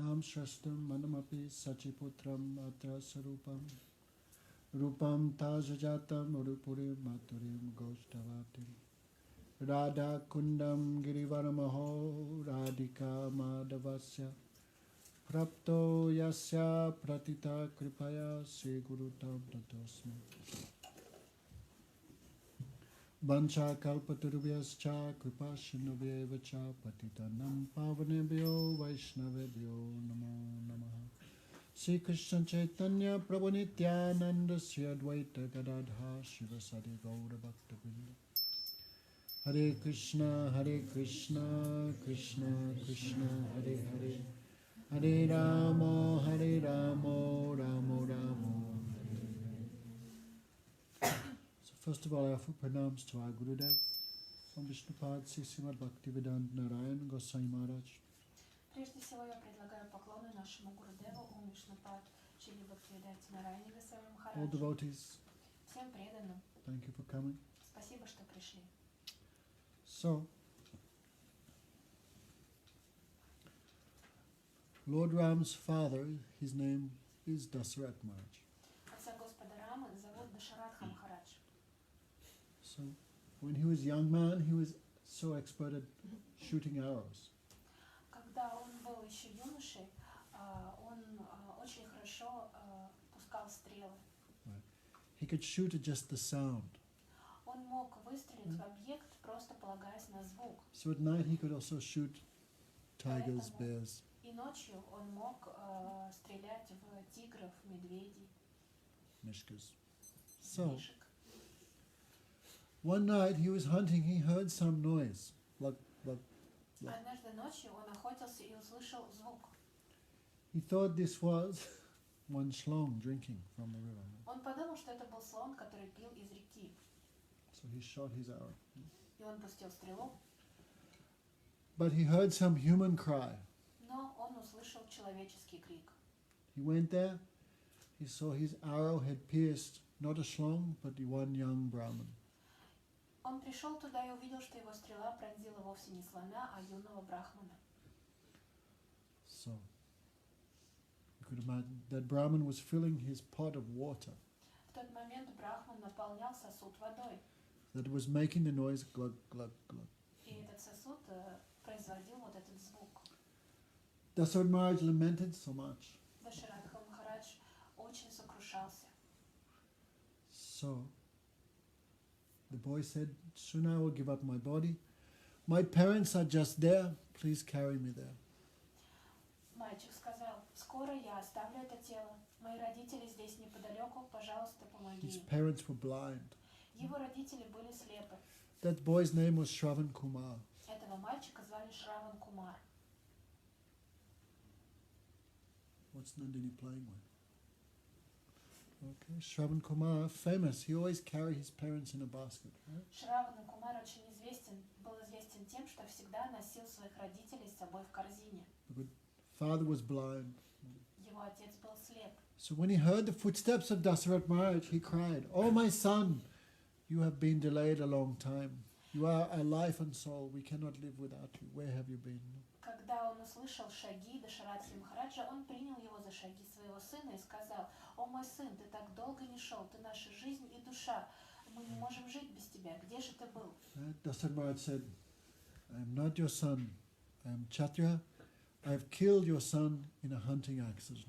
Nam Shastam Manamapi Sachiputram Atra Sarupam Rupam Tajajatam Urupurim Maturim Goshtavatim Radha Kundam Girivaramaho Radhika Madhavasya Prapto Yasya Pratita Kripaya Sri Gurutam Pratosmi Vancha kalpaturubhyascha kripa shinubhyevacha patitanam pavanebhyo vaishnavebhyo namo namaha. Sri Krishna Chaitanya Prabhu Nityananda Sri Advaita Gadadha Shiva Sadi Gaura Bhakta Vrinda. Hare Krishna Krishna Krishna Hare Hare Hare Rama Rama Rama. First of all, I offer pranams to our Gurudev, from Vishnupad Sri Srimad Bhaktivedanta Narayan Goswami Maharaj. Прежде всего я предлагаю поклоны нашему Гурудеву, Ом Вишнупад Шри Бхактивиданта Нараяне Госвами All Махараджу. devotees, Всем преданным. thank you for coming. Спасибо, что пришли. So, Lord Rama's father, his name is Dasarath Maharaj. Отца Господа Рамы зовут Дашаратха Махарадж. So, when he was a young man, he was so expert at shooting arrows. Когда он был еще юношей, он очень хорошо пускал стрелы. Right. He could shoot at just the sound. Он мог выстрелить в объект, просто полагаясь на звук. So at night he could also shoot tigers, Поэтому bears. И ночью он мог стрелять в тигров, медведей, Mishkas. So, мишек. one night he was hunting, he heard some noise. Однажды ночью он охотился и услышал звук. He thought this was one shlong drinking from the river. Он подумал, что это был слон, который пил из реки. So he shot his arrow. И он пустил стрелу, But he heard some human cry. но он услышал человеческий крик. He went there, he saw his arrow had pierced not a shlong, but one young Brahmin. Он пришел туда и увидел, что его стрела пронзила вовсе не слона, а юного брахмана. So, you could imagine that Brahmin was filling his pot of water В тот момент брахман наполнял сосуд водой, that was making the noise glug, glug, glug. и этот сосуд производил вот этот звук. Dasarath Maharaj lamented so much. Дашаратха Махарадж очень сокрушался. So, the boy said, soon I will give up my body. My parents are just there. Please carry me there. Мальчик сказал: скоро я оставлю это тело. Мои родители здесь неподалеку, пожалуйста, помоги His им. parents were blind. Его родители были слепы. That boy's name was Shravan Kumar. Этого мальчика звали Шраван Кумар. What's Nandini playing with? Okay, Shravan Kumar, famous. He always carried his parents in a basket. Right? Шраван Кумар очень был известен тем, что всегда носил своих родителей с собой в корзине. The father was blind. Его отец был слеп. So when he heard the footsteps of Dasarath Maharaj, he cried, "Oh my son, you have been delayed a long time. You are our life and soul. We cannot live without you. Where have you been?" Когда он услышал шаги Дашаратхи Махараджа, он принял его за шаги своего сына и сказал: «О мой сын, ты так долго не шел, ты наша жизнь и душа. Мы не можем жить без тебя. Где же ты был?» Dasarath Maharaj said, "I am not your son. I am Kshatriya. I have killed your son in a hunting accident."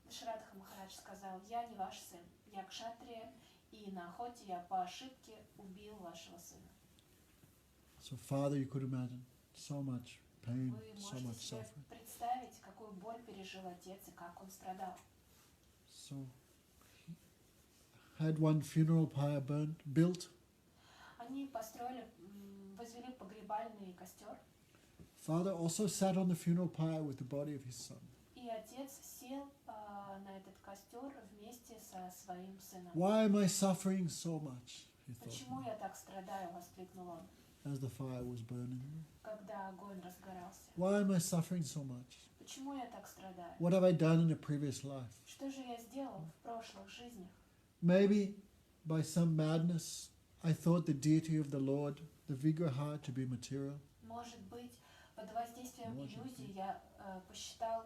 Дашаратха Махарадж сказал: «Я не ваш сын, я кшатрия, и на охоте я по ошибке убил вашего сына». So father, you could imagine, so much pain, Вы so можете much себе suffering. представить, какую боль пережил отец и как он страдал. So he had one funeral pyre built. Они возвели погребальный костер, Father also sat on the funeral pyre with the body of his son. и отец сел на этот костер вместе со своим сыном. Why am I suffering so much? He «Почему thought, я так страдаю?» — воскликнул он, as the fire was burning. когда огонь разгорался. Why am I suffering so much? «Почему я так страдаю? What have I done in a previous life? Что же я сделал в прошлых жизнях?» Maybe by some madness I thought the deity of the Lord, the Vigraha, to be material. Может быть, под воздействием иллюзий я посчитал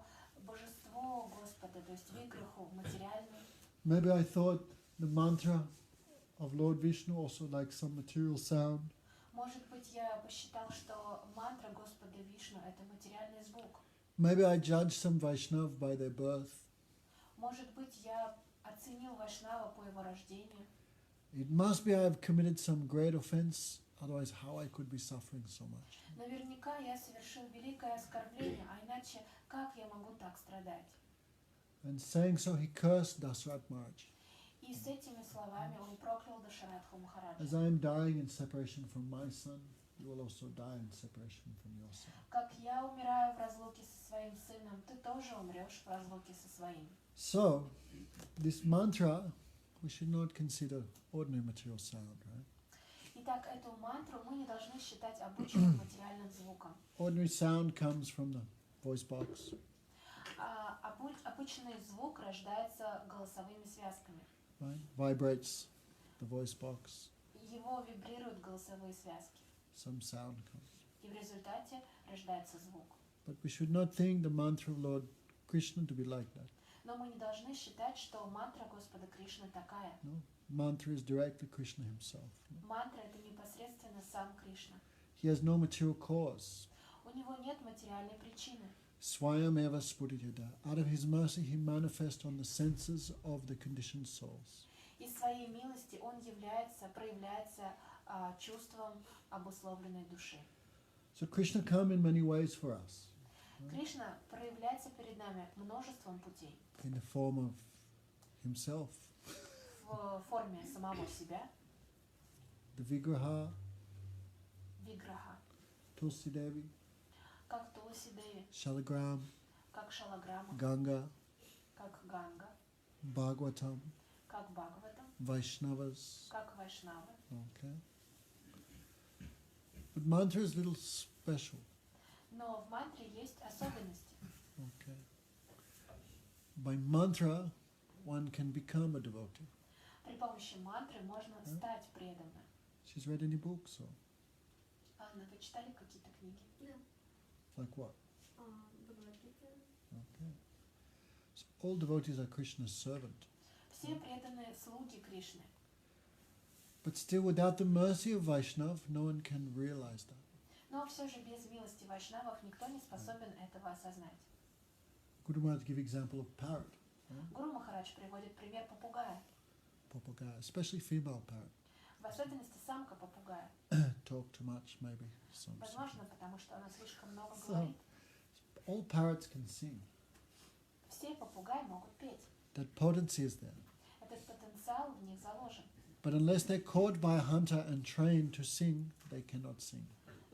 божество Господа, то есть виграху, материальный. Maybe I thought the mantra of Lord Vishnu also like some material sound. Может быть, я посчитал, что мантра Господа Вишну — это материальный звук. Maybe I judged some Vaishnav by their birth. Может быть, я оценил Вайшнава по его рождению. It must be I have committed some great offense, otherwise how I could be suffering so much. Наверняка я совершил великое оскорбление, а иначе как я могу так страдать? And saying so, he cursed Dasrat Maharaj. И с этими словами он проклял Дашаратху As Махараджа. I am dying in separation from my son, you will also die in separation from your son. Как я умираю в разлуке со своим сыном, ты тоже умрешь в разлуке со своим. So, this mantra, we should not consider ordinary material sound, right? Итак, эту мантру мы не должны считать обычным материальным звуком. Ordinary sound comes from the voice box. Обычный звук рождается голосовыми связками. Right? Vibrates the voice box, Его вибрируют голосовые связки. some sound comes. И в результате рождается звук. But we should not think the mantra of Lord Krishna to be like that. Но мы не должны считать, что мантра Господа Кришны такая. No? Mantra is directly Krishna himself. No? Мантра — это непосредственно сам Кришна. He has no material cause. У него нет материальной причины. Swayam eva spurityada. Out of his mercy he manifests on the senses of the conditioned souls. Из своей милости он проявляется чувством обусловленной души. So Krishna come in many ways for us. Кришна проявляется перед нами множеством путей. In the form of himself, В форме самого себя, the Vigraha, виграха, Tulsi Devi, как Туласи Деви, Shalagram, как Шалаграма, Ganga, как Ганга, Bhagavatam, как Бхагаватам, Vaishnavas. как Вайшнавы. Okay. But mantra is a little special. Но в мантре есть особенности. Okay. By mantra, one can become a devotee. При помощи мантры можно стать преданным. She's read any books or Анна, вы читали какие-то книги? like what? Okay. So all devotees are Krishna's servant. Все преданные слуги Кришны. But still, without the mercy of Vaishnav, no one can realize that. Но все же без милости вайшнавов никто не способен этого осознать. Guru Maharaj give example of parrot, Гуру Махарадж приводит пример попугая. papagaya, especially female parrot. В особенности самка попугая. Talk too much, maybe. Возможно, потому что она слишком много So, говорит. all parrots can sing. Все попугаи могут петь. That potency is there. Этот потенциал в них заложен. But unless they're caught by a hunter and trained to sing, they cannot sing,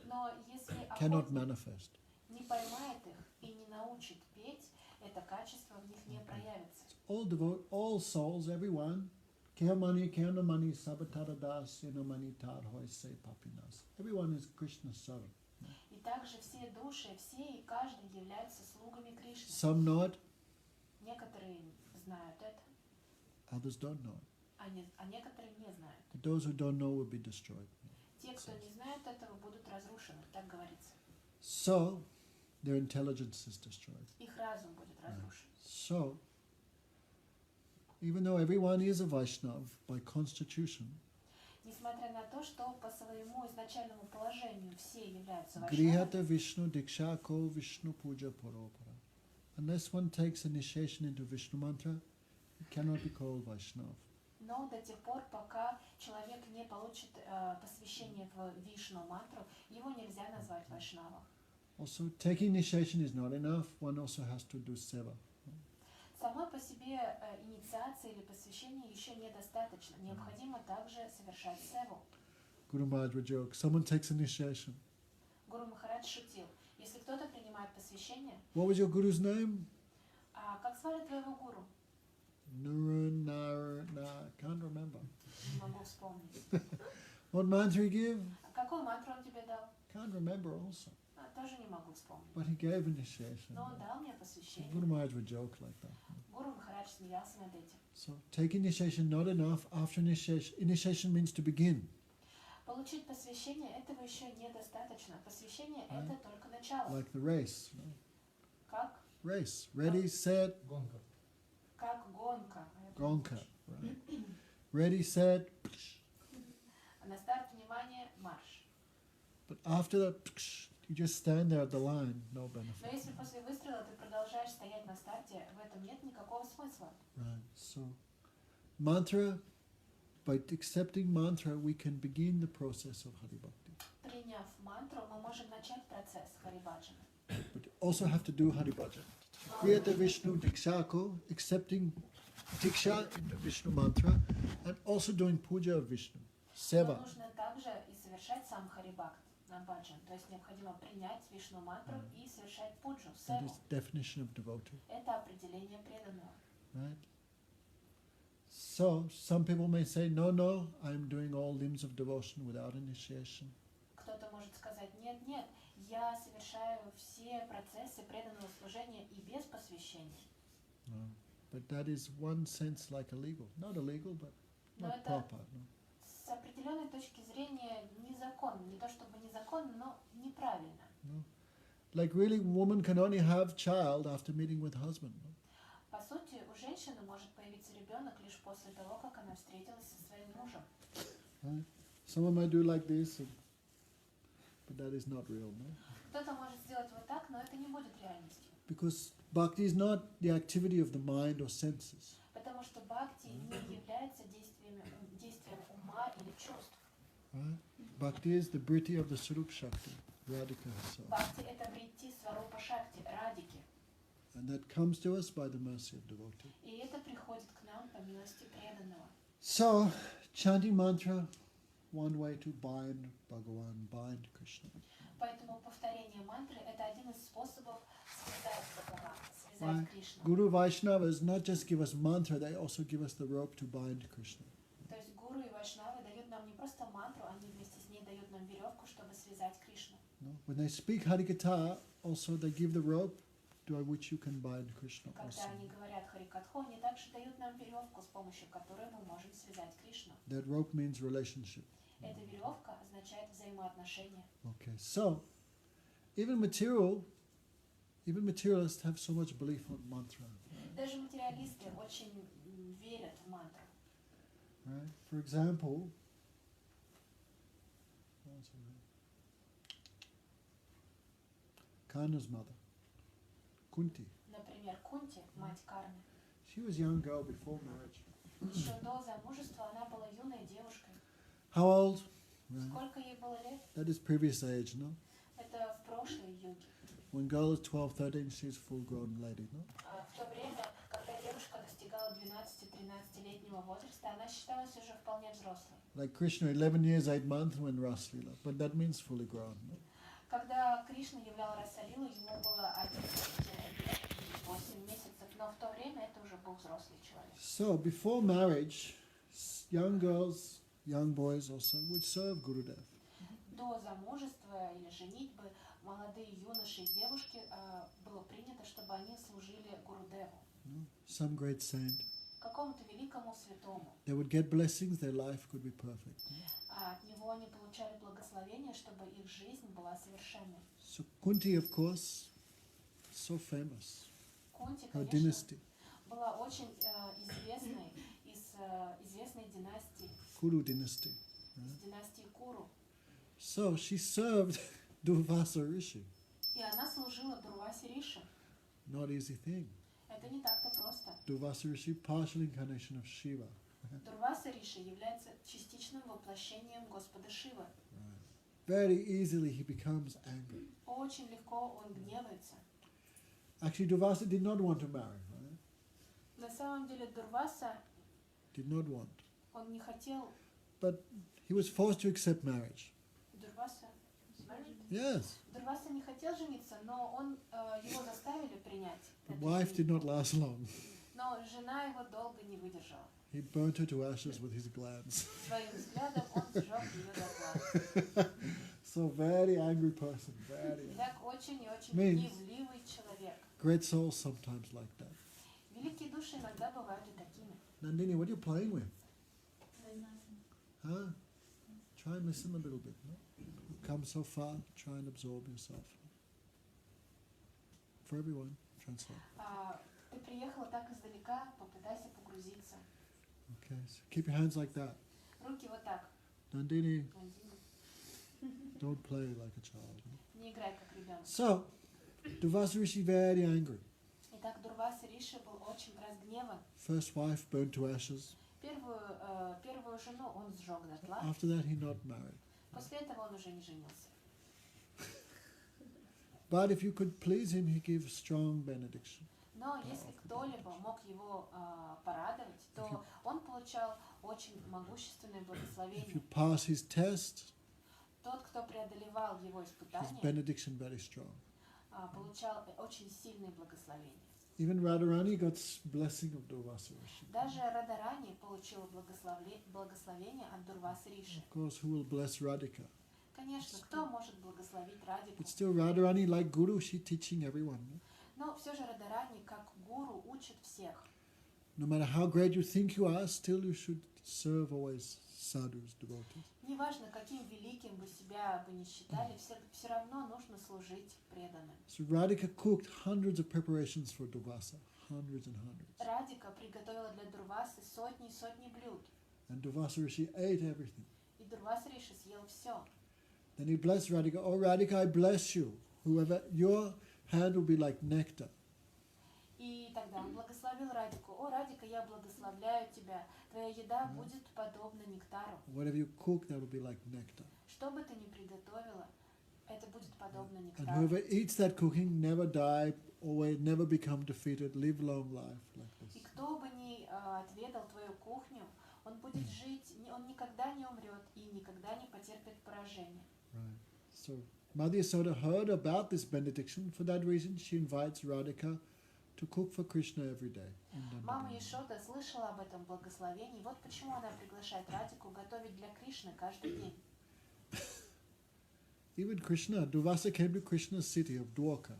Но если cannot охотник manifest. не поймает их и не научит петь, это качество в них не проявится. All souls, everyone, Kehamani, Kehanamani, Sabataradas, Yanamani, Tadhoy, Se Papinas. Everyone is Krishna's servant. И также все души, все и каждый являются слугами Кришны. Some know it, Некоторые знают это, others don't know it. а некоторые не знают. But those who don't know will be destroyed. Те, кто не знают этого, будут разрушены, так говорится. So, their intelligence is destroyed. Их разум будет разрушен. So, even though everyone is a Vaishnav by constitution, Несмотря на то, что по своему изначальному положению все являются Grihata вайшнавами, Vishnu Diksha Ko Vishnu Puja Paropara. Unless one takes initiation into Vishnu mantra, he cannot be called Vaishnav. но до тех пор, пока человек не получит посвящение в Вишну мантру, его нельзя назвать вайшнавом. Also, taking initiation is not enough. One also has to do seva. Самой по себе инициации или посвящения еще недостаточно. Необходимо также совершать севу. Guru Maharaj would joke, someone takes initiation. Гуру Махарадж шутил. Если кто-то принимает посвящение, What was your guru's name? а как звали твоего гуру? Can't remember. Не могу вспомнить. What mantra he give? А какую мантру он тебе дал? Can't remember also. Тоже не могу вспомнить. But he gave initiation. Но он дал мне So посвящение. Guru Maharaj would joke like that. Гуру Махарадж смеялся над этим. So take initiation not enough. After initiation, initiation means to begin. Получить посвящение этого еще недостаточно. Посвящение это только начало. Like the race. Как race. Ready, set, Гонка. Как гонка. gonka. Right. Ready, set. На старт, внимание, марш. But after that, you just stand there at the line. No Но benefit. если после выстрела ты продолжаешь стоять на старте, в этом нет никакого смысла. Right. So, mantra. By accepting mantra, we can begin the process of Hari Bhakti. Приняв мантру, мы можем начать процесс Харибаджана. But also have to do Hari Bhajan. Kriyata Vishnu Dikshako, accepting Diksha in the Vishnu mantra, and also doing puja of Vishnu. Но Seva. нужно также и совершать сам Харибакт на баджан. То есть необходимо принять Вишну мантру и совершать пуджу, That севу. is definition of devotee. Это определение преданного. Right? So, some people may say, no, I'm doing all limbs of devotion without initiation. Кто-то может сказать, нет, я совершаю все процессы преданного служения и без посвящения. No. But that is one sense like illegal. Not illegal, but Но not это proper. No? с определенной точки зрения незаконно. Не то чтобы незаконно, но неправильно. No? Like really, woman can only have child after meeting with husband. No? По сути, у женщины может появиться ребенок лишь после того, как она встретилась со своим мужем. Right? Someone might do like this, but that is not real. No? Кто-то может сделать вот так, но это не будет реальностью. Because bhakti is not the activity of the mind or senses. Потому что бхакти не является действием ума или чувств. Right? Bhakti is the britti of the Swarup Shakti, Radhika herself. Бхакти — это бритти сварупа шакти, радики. And that comes to us by the mercy of devotee. И это приходит к нам по милости преданного. So, chanting mantra, one way to bind Bhagavan, bind Krishna. Поэтому повторение мантры — это один из способов связать Бхагавана, Right? связать Кришну. Guru Vaishnavas not just give us mantra, they also give us the rope to bind Krishna. То есть гуру и вайшнавы дают нам не просто мантру, они вместе с ней дают нам веревку, чтобы связать Кришну. No? When they speak Harikatha, also they give the rope by which you can bind Krishna also. Когда они говорят Харикатху, они также дают нам веревку, с помощью которой мы можем связать Кришну. That rope means relationship. Эта веревка означает взаимоотношения. Okay, so even materialists have so much belief on mantra. Даже материалисты очень верят в мантру. Right? For example, Karna's mother, Kunti. Например, Кунти, мать Карны. She was a young girl before marriage. Еще до замужества она была юной девушкой. How old? Right. Сколько ей было лет? That is previous age, no? Это в прошлой юге. When girl is 12, 13, she's full-grown lady, no? В то время, когда девушка достигала 12-13-летнего возраста, она считалась уже вполне взрослой. Like Krishna, 11 years, 8 months when Raslila, but that means fully grown, no? Когда Кришна являл Расалилу, ему было 11 лет и 8 месяцев, но в то время это уже был взрослый человек. So before marriage, young girls, young boys also would serve Gurudev. До замужества или женитьбы молодые юноши и девушки было принято, чтобы они служили Гурудеву, No? Some great saint. какому-то великому святому. They would get blessings, their life could be perfect. No? А от него они получали благословение, чтобы их жизнь была совершенной. So Kunti, of course, so famous. Кунти, Her конечно, dynasty, была очень известной из известной династии, Kuru dynasty. из династии Куру. So she served Durvasa Rishi. И она служила Дурвасе Риши. Not easy thing. Это не так-то просто. Durvasa Rishi, partial incarnation of Shiva. Дурваса Риши является частичным воплощением Господа Шивы. Very easily he becomes angry. Очень легко он гневается. Actually, Durvasa did not want to marry. Right? На самом деле Дурваса, Did not want. он не хотел... But he was forced to accept marriage. Дурваса... Yes. Дурваса не хотел жениться, но его заставили принять. The эту wife did женитьбу. not last long. Но жена его долго не выдержала. He burnt her to ashes with his glance. Своим взглядом он сжег ее дотла. So very angry person, very angry. Так очень и очень Means- гневливый человек. Great souls sometimes like that. Великие души иногда бывают и такими. Nandini, what are you playing with? Huh? Try and listen a little bit. No? You've come so far, try and absorb yourself. For everyone. Translate. Ты приехала так издалека, попытайся погрузиться. Okay, so keep your hands like that. Руки вот так. Nandini, Нандина. don't play like a child. Не играй как ребенок. So, Durvasa Rishi very angry. Итак, Дурваса Риши был очень разгневан. First wife burned to ashes. Первую жену он сжег дотла. After that, he not married. После этого он уже не женился. But if you could please him, he gives strong benediction. Но если кто-либо мог его порадовать, то он получал очень могущественное If you благословение. pass his test, Тот, кто преодолевал его his испытания, benediction very strong. получал очень сильные благословения. Even Radharani got blessing of Durvasa Rishi. Даже Радharani получила благословение от Дурвасы Риши. Of course, who will bless Radhika? Конечно, кто может благословить Радику? But still, Radharani, like Guru, she teaching everyone. No? Но все же Радharani, как гуру, учит всех. No matter how great you think you are, still you should serve always sadhus, devotees. Неважно, каким великим вы себя бы не считали, все равно нужно служить преданным. So Radhika cooked hundreds of preparations for Durvasa, hundreds and hundreds. Радика приготовила для Дурвасы сотни и сотни блюд. And Durvasa Rishi ate everything. И Дурваса Риши съел все. Then he blessed Radhika. Oh, Radhika, I bless you. Whoever, your hand will be like nectar. И тогда он благословил Радику. О, Радика, я благословляю тебя. Твоя еда будет подобна нектару. Whatever you cook, that will be like nectar. Что бы ты ни приготовила, это будет подобно And нектару. whoever eats that cooking never die, always never become defeated, live long life like И this. кто бы ни отведал твою кухню, он будет жить, он никогда не умрет и никогда не потерпит поражения. Right. So Madhurya Soda heard about this benediction. For that reason, she invites Radhika to cook for Krishna every day. Мама Ешода слышала об этом благословении. Вот почему она приглашает Радику готовить для Кришны каждый день. Even Krishna, Durvasa came to Krishna's city of Dwarka.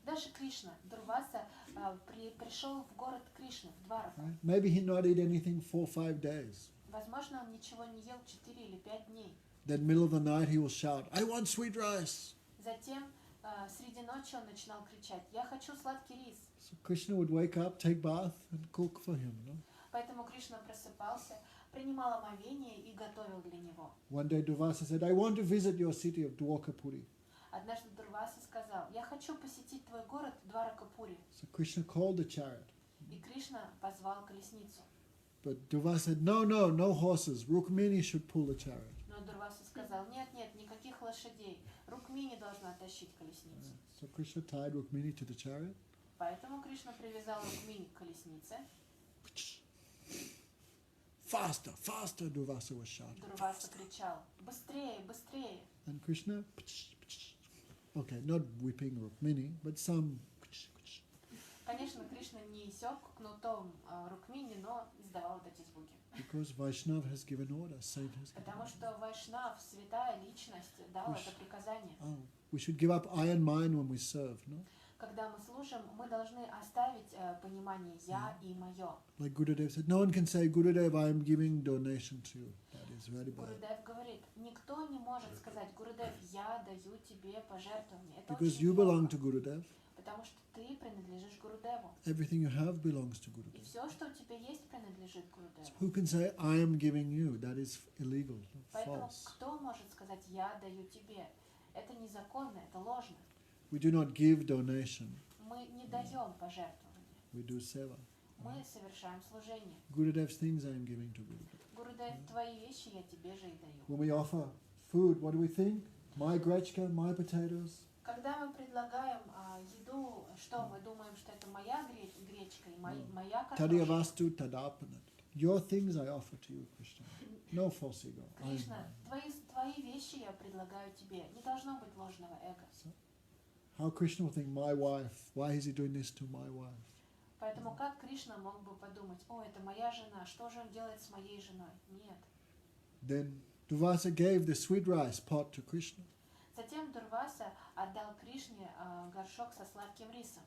Даже Кришна, Дурваса, пришел в город Кришны, в Двараку. Right? Maybe he not eat anything 4 or 5 days. Возможно, он ничего не ел 4 или 5 дней. Then middle of the night he will shout, I want sweet rice. Затем среди ночи он начинал кричать: «Я хочу сладкий рис». So Krishna would wake up, take bath and cook for him. No? Поэтому Кришна просыпался, принимал омовение и готовил для него. One day Durvasa said, I want to visit your city of Dwarkapuri. Однажды Дурваса сказал: «Я хочу посетить твой город Дваракапури». So Krishna called the chariot. И Кришна позвал колесницу. But Durvasa said, no horses. Rukmini should pull the chariot. Но Дурваса сказал: «Нет, никаких лошадей. Рукмини должна тащить колесницу». So Krishna tied Rukmini to the chariot. Поэтому Кришна привязал Рукмини к колеснице. Faster, faster, Durvasa was shouting. Дурваса кричал: «Быстрее, быстрее!» And Krishna, okay, not whipping Rukmini, but some. Конечно, Кришна не сёк кнутом Рукмини, но издавал вот эти звуки. Because Vaishnava has given order, saint has given Потому order. что Вайшнав, святая личность, дал это приказание. Oh, we should give up I and mine when we serve, no? Когда мы служим, мы должны оставить понимание «я» и «моё». Like Gurudev said, no one can say, Gurudev, I am giving donation to you. That is very bad. Гурудев говорит: никто не может сказать: «Гурудев, я даю тебе пожертвование». Это Because очень you belong плохо, to Gurudev. потому что ты принадлежишь Гурудеву. Everything you have belongs to И Gurudev. все, что у тебя есть, принадлежит Гурудеву. So who can say, I am giving you? That is illegal, Поэтому false. кто может сказать: «Я даю тебе»? Это незаконно, это ложно. We do not give donation. Мы не даем пожертвования. We do seva. Мы совершаем служение. Gurudev's things I am giving to Gurudev. Гурудев, твои вещи я тебе же и даю. When we offer food, what do we think? My grechka, my potatoes. Когда мы предлагаем еду, что мы думаем, что это моя гречка и моя картошка? Tadiyavastu tadapanat. Your things I offer to you, Krishna. No false ego. I am Кришна, mine. твои вещи я предлагаю тебе. Не должно быть ложного эго. How Krishna will think, my wife, why is he doing this to my wife? Поэтому как Кришна мог бы подумать: «О, это моя жена, что же он делает с моей женой?» Нет. Then Durvasa gave the sweet rice pot to Krishna. Затем Дурваса отдал Кришне горшок со сладким рисом.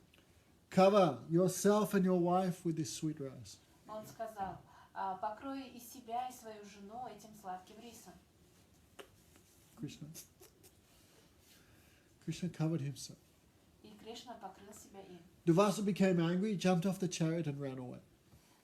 Cover yourself and your wife with this sweet rice. Он сказал: «Покрой и себя, и свою жену этим сладким рисом». Krishna covered himself. И Кришна покрыл себя им. Durvasa became angry, jumped off the chariot and ran away.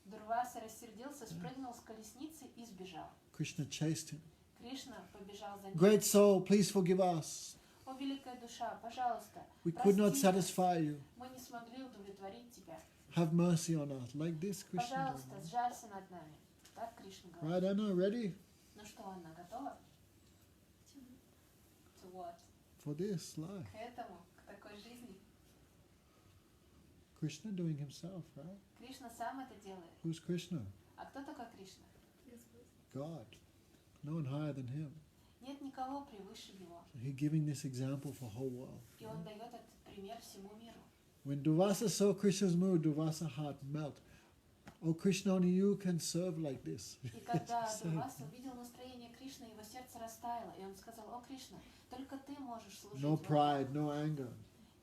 Дурваса рассердился, спрыгнул с колесницы и сбежал. Krishna chased him. Кришна побежал за ним. Great soul, please forgive us. О, великая душа, пожалуйста, We could not прости нас. satisfy you. Мы не смогли удовлетворить тебя. Have mercy on us. Like this, Krishna. Пожалуйста, сжалься над нами. Так Кришна говорит. Right, Anna, ready Ну что, Анна, готова? To what? for this life? К этому, к такой жизни. Krishna doing himself, right? Кришна сам это делает. Who's Krishna? А кто такой Кришна? God. No one higher than him. Нет никого превыше его. So he's giving this example for whole world. И он дает этот пример всему миру. When Durvasa saw Krishna's mood, Durvasa's heart melt. Oh, Krishna, only you can serve like this. И когда Дурваса увидел настроение Кришны, его сердце растаяло, и он сказал: о, Кришна, только ты можешь служить. No вот так. pride, no anger,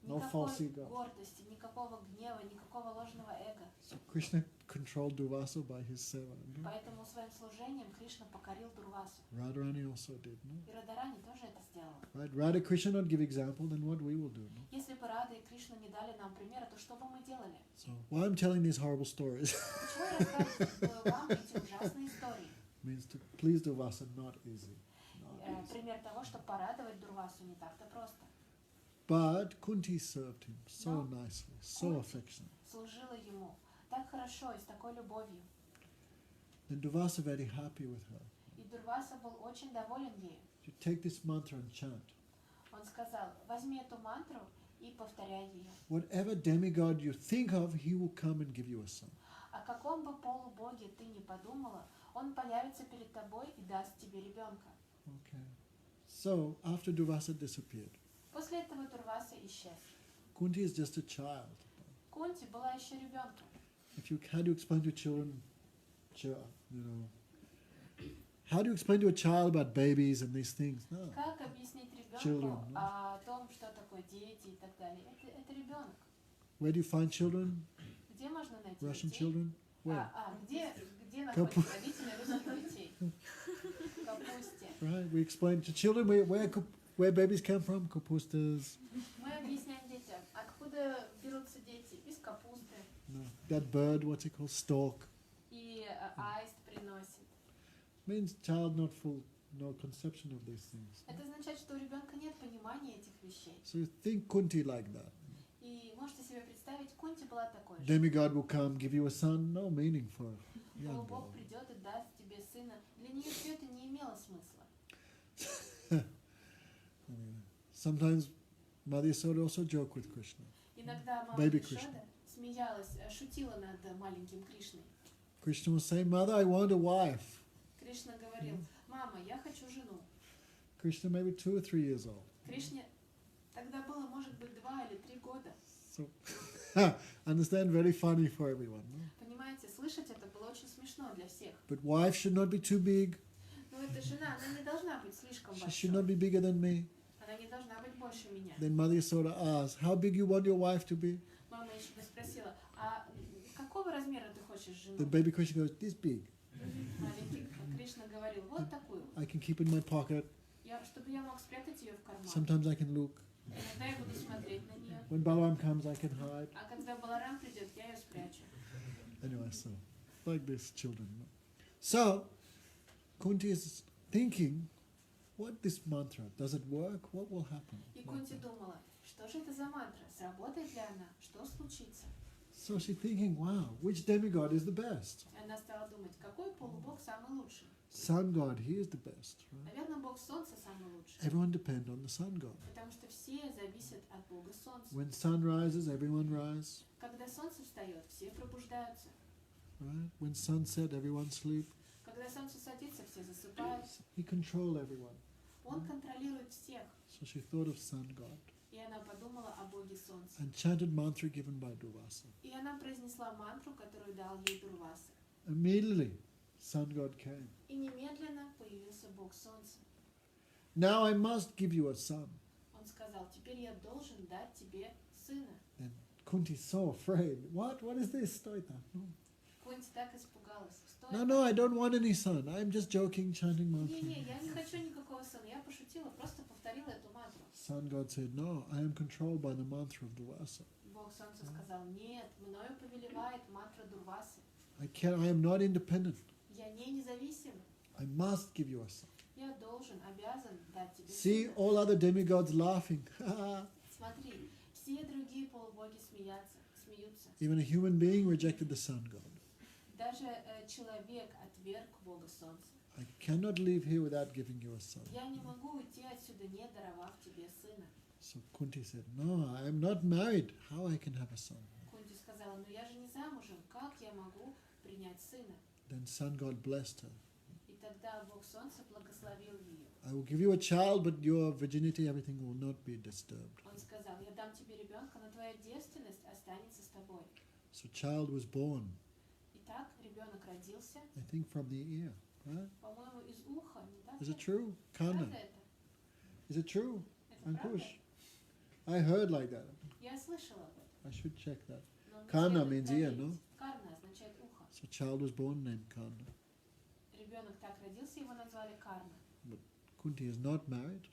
no false Никакой ego. гордости, никакого гнева, никакого ложного эго. So Krishna controlled Durvasa by his seva. No? Поэтому своим служением Кришна покорил Дурвасу. Radharani also did. No? И Радharani тоже это сделала. Right? Radha Krishna not give example, then what we will do. No? Если бы Рада и Кришна не дали нам примера, то что бы мы делали? So why I'm telling these horrible stories Почему я рассказываю вам эти ужасные истории? means to please Durvasa not easy. Not easy. Пример того, что порадовать Дурвасу не так-то просто. But Kunti served him so No. nicely, so Kunti. affectionate. Служила ему так хорошо и с такой любовью. Then Durvasa very happy with her. И Дурваса был очень доволен ею. You take this mantra and chant. Он сказал: возьми эту мантру и повторяй ее. Whatever demigod you think of, he will come and give you a son. О каком бы полубоге ты ни подумала, он появится перед тобой и даст тебе ребенка. Okay. So after Durvasa disappeared, После этого Дурваса исчез. Kunti is just a child. Кунти была еще ребенком. If you how do you explain to children, you know, how do you explain to a child about babies and these things? No. Как объяснить ребенку Children, no? о том, что такое дети и так далее? Это ребенок. Where do you find children? Где можно найти Russian детей? children? Where? Где находятся родители русских детей? В капусте. Right. We explain to children where babies come from. Kapustas. Мы объясняем детям, откуда берутся дети? Из капусты. No. That bird, what's it called? Stork. И аист приносит. Means child not full, no conception of these things. Это означает, что у ребенка нет понимания этих вещей. So you think Kunti like that. И можете себе представить, Кунти была такой же. Demigod will come, give you a son, no meaning for a young Бог girl. придет и даст тебе сына. Для нее все это не имело смысла. Sometimes Madhurya Soda also joke with Krishna. Иногда мама Baby Ишода смеялась, шутила над маленьким Кришной. Krishna will say, Mother, I want a wife. Кришна говорил: мама, я хочу жену. Krishna maybe 2 or 3 years old. Кришне тогда было, может быть, 2 или 3 года. So, understand, very funny for everyone. No? Понимаете, слышать это было очень смешно для всех. But wife should not be too big. Но эта жена, она не должна быть слишком She should not большой. be bigger than me. Она не должна быть больше меня. Then Madhurya Soda asks, how big you want your wife to be? Мама Ишода спросила: а какого размера ты хочешь жену? The baby Krishna goes, this big. Маленький Кришна говорил: вот такую. I can keep it in my pocket. Чтобы я мог спрятать ее в карман. Sometimes I can look. Иногда я буду смотреть на нее. When Balaram comes, I can hide. А когда Баларам придет, я ее спрячу. Anyway, so like this, children. No? So Kunti is thinking, what this mantra? Does it work? What will happen? И Кунти думала: что же это за мантра? Сработает ли она? Что случится? So she's thinking, wow, which demigod is the best? И она стала думать, какой полубог самый лучший? Sun God, he is the best, right? Наверное, бог солнца самый лучший. Everyone depend on the sun god. Потому что все зависят от бога солнца. When sun rises, everyone rise, Когда солнце встает, все пробуждаются. right? When sun set, everyone sleep. Когда солнце садится, все засыпают. He control everyone. Он контролирует всех. So she thought of sun god И она подумала о боге солнца. and chanted mantra given by Durvasa. И она произнесла мантру, которую дал ей Дурваса. Immediately, sun god came. И немедленно появился бог солнца. Now I must give you a son. Он сказал: теперь я должен дать тебе сына. Then Kunti so afraid. What? What is this? Stoita. No. Кунти так испугалась. Что No, это? no, I don't want any son. I'm just joking, chanting mantra. Не, я не хочу никакого сына. Я пошутила, просто повторила эту мантру. Sun God said, no, I am controlled by the mantra of Durvasa. Бог Солнца сказал, нет, мною повелевает мантра Дурвасы. I am not independent. Я не независим. I must give you a son. Я должен, обязан дать тебе See сына. all other demigods laughing. Смотри, все другие полубоги смеются. Even a human being rejected the sun God. Даже человек отверг Бога Солнца. I cannot leave here without giving you a son. Я не могу уйти отсюда, не даровав тебе сына. So Kunti said, no, I am not married. How I can have a son? Кунти сказала, но я же не замужем, как я могу принять сына? Then sun God blessed her. И тогда Бог Солнца благословил ее. I will give you a child, but your virginity, everything will not be disturbed. Он сказал, я дам тебе ребенка, но твоя девственность останется с тобой. So child was born, Итак, ребенок родился, I think from the ear. Right? по-моему, из уха, не так Is ли? it true? Kana. Правда это? Is it true? Это правда? Ankush? I heard like that. Я слышала об этом. I should check that. Но мне Kana следует means ear, проверить. no? Карна означает ухо. So child was born named Kana. Ребенок так родился, его назвали Карна. Kunti is not married.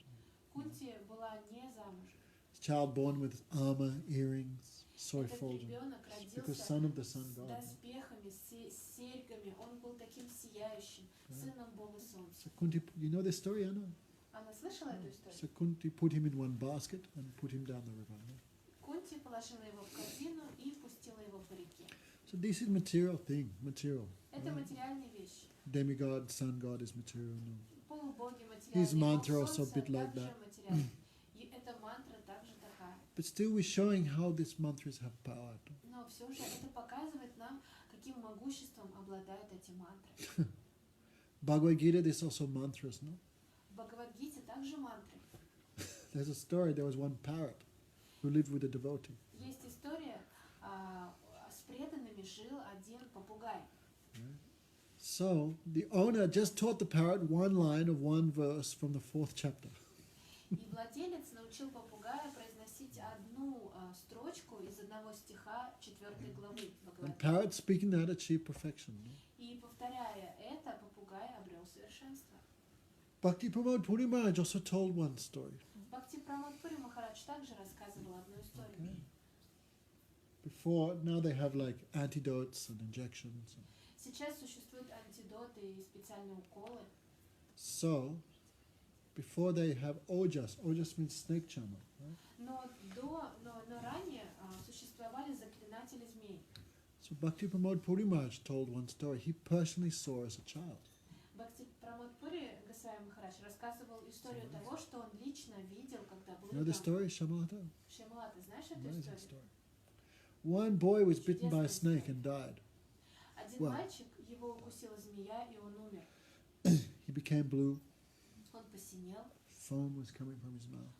Кунти была не замужем. Child born with armor, earrings, soy Этот fulgent. ребенок Because родился son of the sun с God. доспехами, с серьгами. Он был таким сияющим, сыном Бога Солнца. So Kunti, you know this story, Anna? Она слышала эту историю? So Kunti put him in one basket and put him down the river. No? Кунти положила его в корзину и пустила его по реке. So this is material thing, material. Это материальные вещи. Demigod, sun God is material. No? Полубоги His материальные, mantra Бог also a Солнца bit like также that. материальный. И эта мантра также такая. But still we're showing how these mantras have power. Но все же это показывает нам, каким могуществом обладают эти мантры. Bhagavad Gita, there's also mantras, no? В Бхагавад-гите также мантры. There's a story, there was one parrot who lived with a devotee. Есть история, с преданными жил один попугай. So the owner just taught the parrot one line of one verse from the 4th chapter. И владелец научил попугая произносить одну строчку из одного стиха 4 главы And Бхагавад-гиты. parrot speaking that achieved perfection. No? И повторяя это, попугай обрел совершенство. Bhakti Pramod Puri Maharaj also told one story. Бхакти Прамод Пури Махарадж также рассказывал одну историю. Okay. Before, now they have like antidotes and injections. Сейчас существуют антидоты и специальные уколы. So, before they have ojas means snake charmer. Right? Но ранее существовали заклинатели змей. So Bhakti Pramod Puri Maharaj told one story he personally saw as a child. Бхакти Прамод Пури Госвами Махарадж рассказывал историю того, что он лично видел, когда был You know the ребенком. story, Shamalata? Шимала, ты знаешь эту Amazing историю? story. One boy was bitten by a snake and died. Один Well. мальчик, его укусила змея, и он умер. He became blue. Он посинел, Foam was coming from his mouth.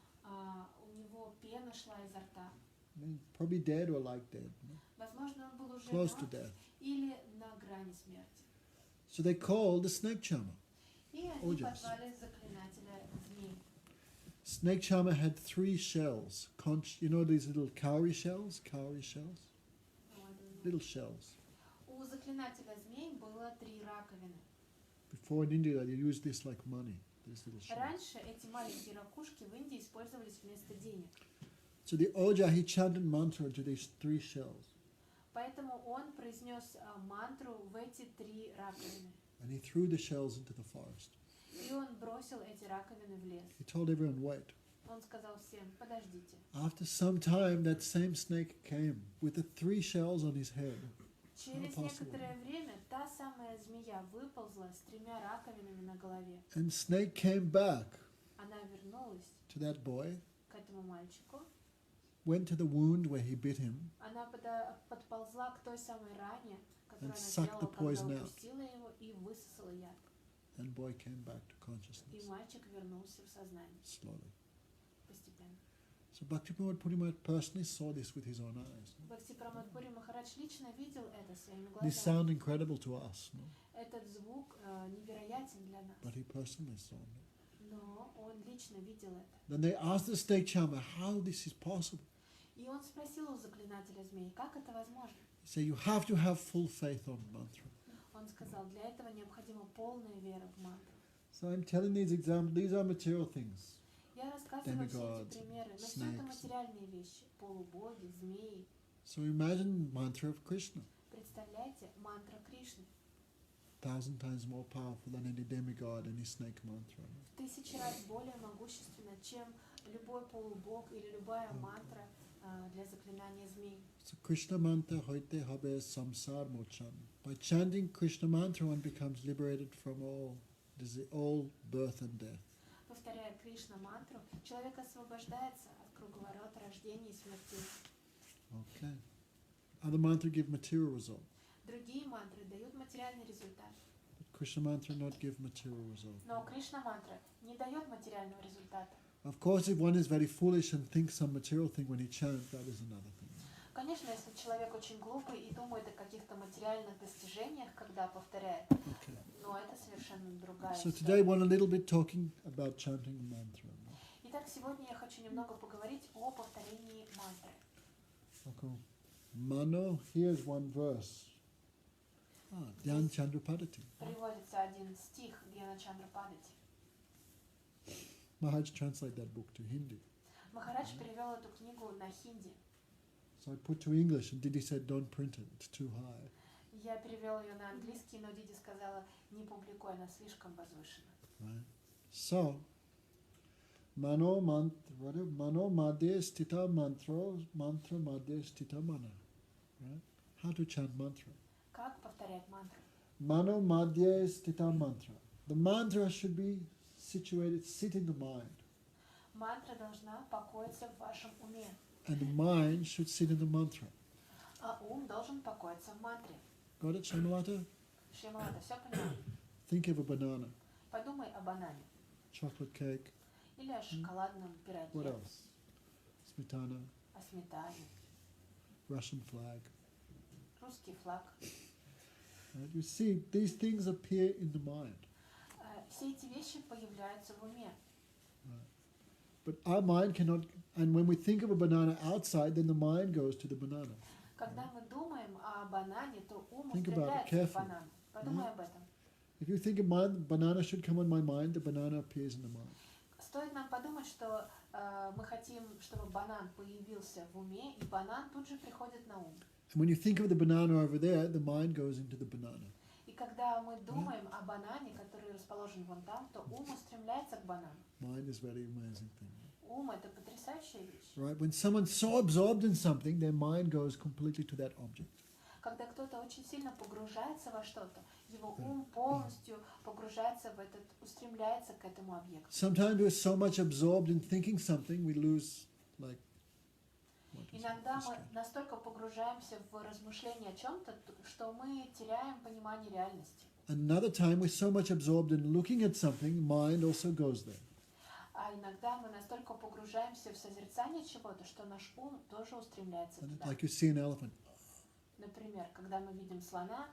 у него пена шла изо рта. I mean, probably dead or like dead. No? Возможно, он был уже Close to мертв death. или на грани смерти. So they called the snake charmer. И они Ojas. позвали заклинателя змей. Snake charmer had 3 shells. You know these little cowrie shells? Cowrie shells? Little shells. У заклинателя змей было 3 раковины. Before in India, they used this like money. These little shells. Раньше эти маленькие ракушки в Индии использовались вместо денег. So the Oja, he chanted mantra to these 3 shells. Поэтому он произнес мантру в эти 3 раковины. And he threw the shells into the forest. И он бросил эти раковины в лес. He told everyone, wait. Он сказал всем, подождите. After some time, that same snake came with the 3 shells on his head. Через possible. некоторое время та самая змея выползла с 3 раковинами на голове. And snake came back Она вернулась to that boy, к этому мальчику. went to the wound where he bit him, Она подползла к той самой ране, которую And она sucked сделала, the poison когда out. упустила его и высосала яд. and boy came back to И consciousness мальчик вернулся в сознание slowly. постепенно. So Bhakti Pramod Puri Maharaj personally saw this with his own eyes. Бхакти Прамод Пури Махарадж лично видел это своими This глазами. sound incredible to us, no? Этот звук невероятен для нас, But he personally saw it. но он лично видел это. Then they asked the snake charmer how this is possible. И он спросил у заклинателя змей, как это возможно? He said, you have to have full faith on mantra. Он сказал, для этого необходима полная вера в мантру. So I'm telling these examples, these are material things. Я Я рассказываю все demigods, эти примеры, но все это snakes. материальные вещи. Полубоги, змеи. So imagine mantra of Krishna, Представляете, мантра Кришны. 1,000 times more powerful than any demigod, any snake mantra. В 1000 раз более могущественна, чем любой полубог или любая мантра для заклинания змей. So Krishna mantra hoite habe samsar mochan. By chanting Krishna mantra, one becomes liberated from all birth and death. Повторяя Кришна мантру, человек освобождается от круговорота рождения и смерти. Okay. Other mantra give material result. Другие мантры дают материальный результат. But Krishna mantra not give material result. Но Кришна мантра не дает материального результата. Of course, if one is very foolish and thinks some material thing when he chants, that is another thing. Конечно, если человек очень глупый и думает о каких-то материальных достижениях, когда повторяет, Okay. но это совершенно другая So история. today, one a little bit talking about chanting mantra. Итак, сегодня я хочу немного поговорить о повторении мантры. Okay. Mano, here's one verse. Dhyan Chandrapadati. Приводится один стих Дьяна Чандрападати. Maharaj translate that book to Hindi. Махарадж перевел эту книгу на хинди. So I put to English, and Didi said, don't print it, it's too high. Я перевел ее на английский, но Диди сказала, не публикуй, она слишком возвышена. Right? So, Mano madhye stita mantra madhye stita mana. Right? How to chant mantra. Как повторять мантру? Mano madhye stita mantra. The mantra should be situated, sit in the mind. Мантра должна покоиться в вашем уме, And the mind should sit in the mantra. а ум должен покоиться в мантре. Got it, Shamalata? Шрималата, все поняла? Think of a banana, Подумай о банане chocolate cake, или о шоколадном what пироге, else? Smetana, о сметане, Russian flag. русский флаг. Right? You see, these things appear in the mind. Все эти вещи появляются в уме. But our mind cannot, and when we think of a banana outside, then the mind goes to the banana. Когда мы думаем о банане, то ум Think about it устремляется к carefully. банану. Подумай об этом. If you think a banana should come on my mind, the banana appears in the mind. Стоит нам подумать, что мы хотим, чтобы банан появился в уме, и банан тут же приходит на ум. And when you think of the banana over there, the mind goes into the banana. И когда мы думаем о банане, который расположен вон там, то ум устремляется к банану. Mind is very amazing thing. Ум — это потрясающая вещь. Right? When someone's so absorbed in something, their mind goes completely to that object. Когда кто-то очень сильно погружается во что-то, его ум полностью погружается в этот, устремляется к этому объекту. Sometimes we're so much absorbed in thinking something, we lose, like, what is it? Иногда мы настолько погружаемся в размышления о чем-то, что мы теряем понимание реальности. Another time we're so much absorbed in looking at something, mind also goes there. А иногда мы настолько погружаемся в созерцание чего-то, что наш ум тоже устремляется And туда. like you see an elephant, Например, когда мы видим слона,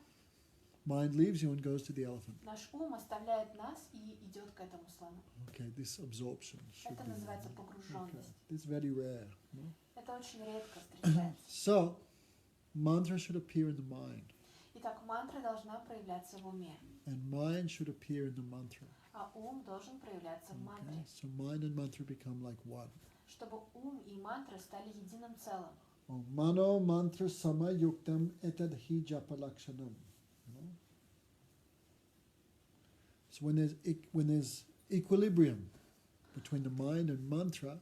mind leaves you and goes to the elephant. наш ум оставляет нас и идет к этому слону. Okay, this absorption should Это be. называется Okay. погруженность. This is very rare. No? Это очень редко встречается. So, mantra should appear in the mind, Итак, мантра должна проявляться в уме, and mind should appear in the mantra. а ум должен проявляться в мантре, Okay, so mind and mantra become like one. чтобы ум и мантра стали единым целым. Oh, mano mantra samayuktam etad hi japalakshanam. So when there's equilibrium between the mind and mantra,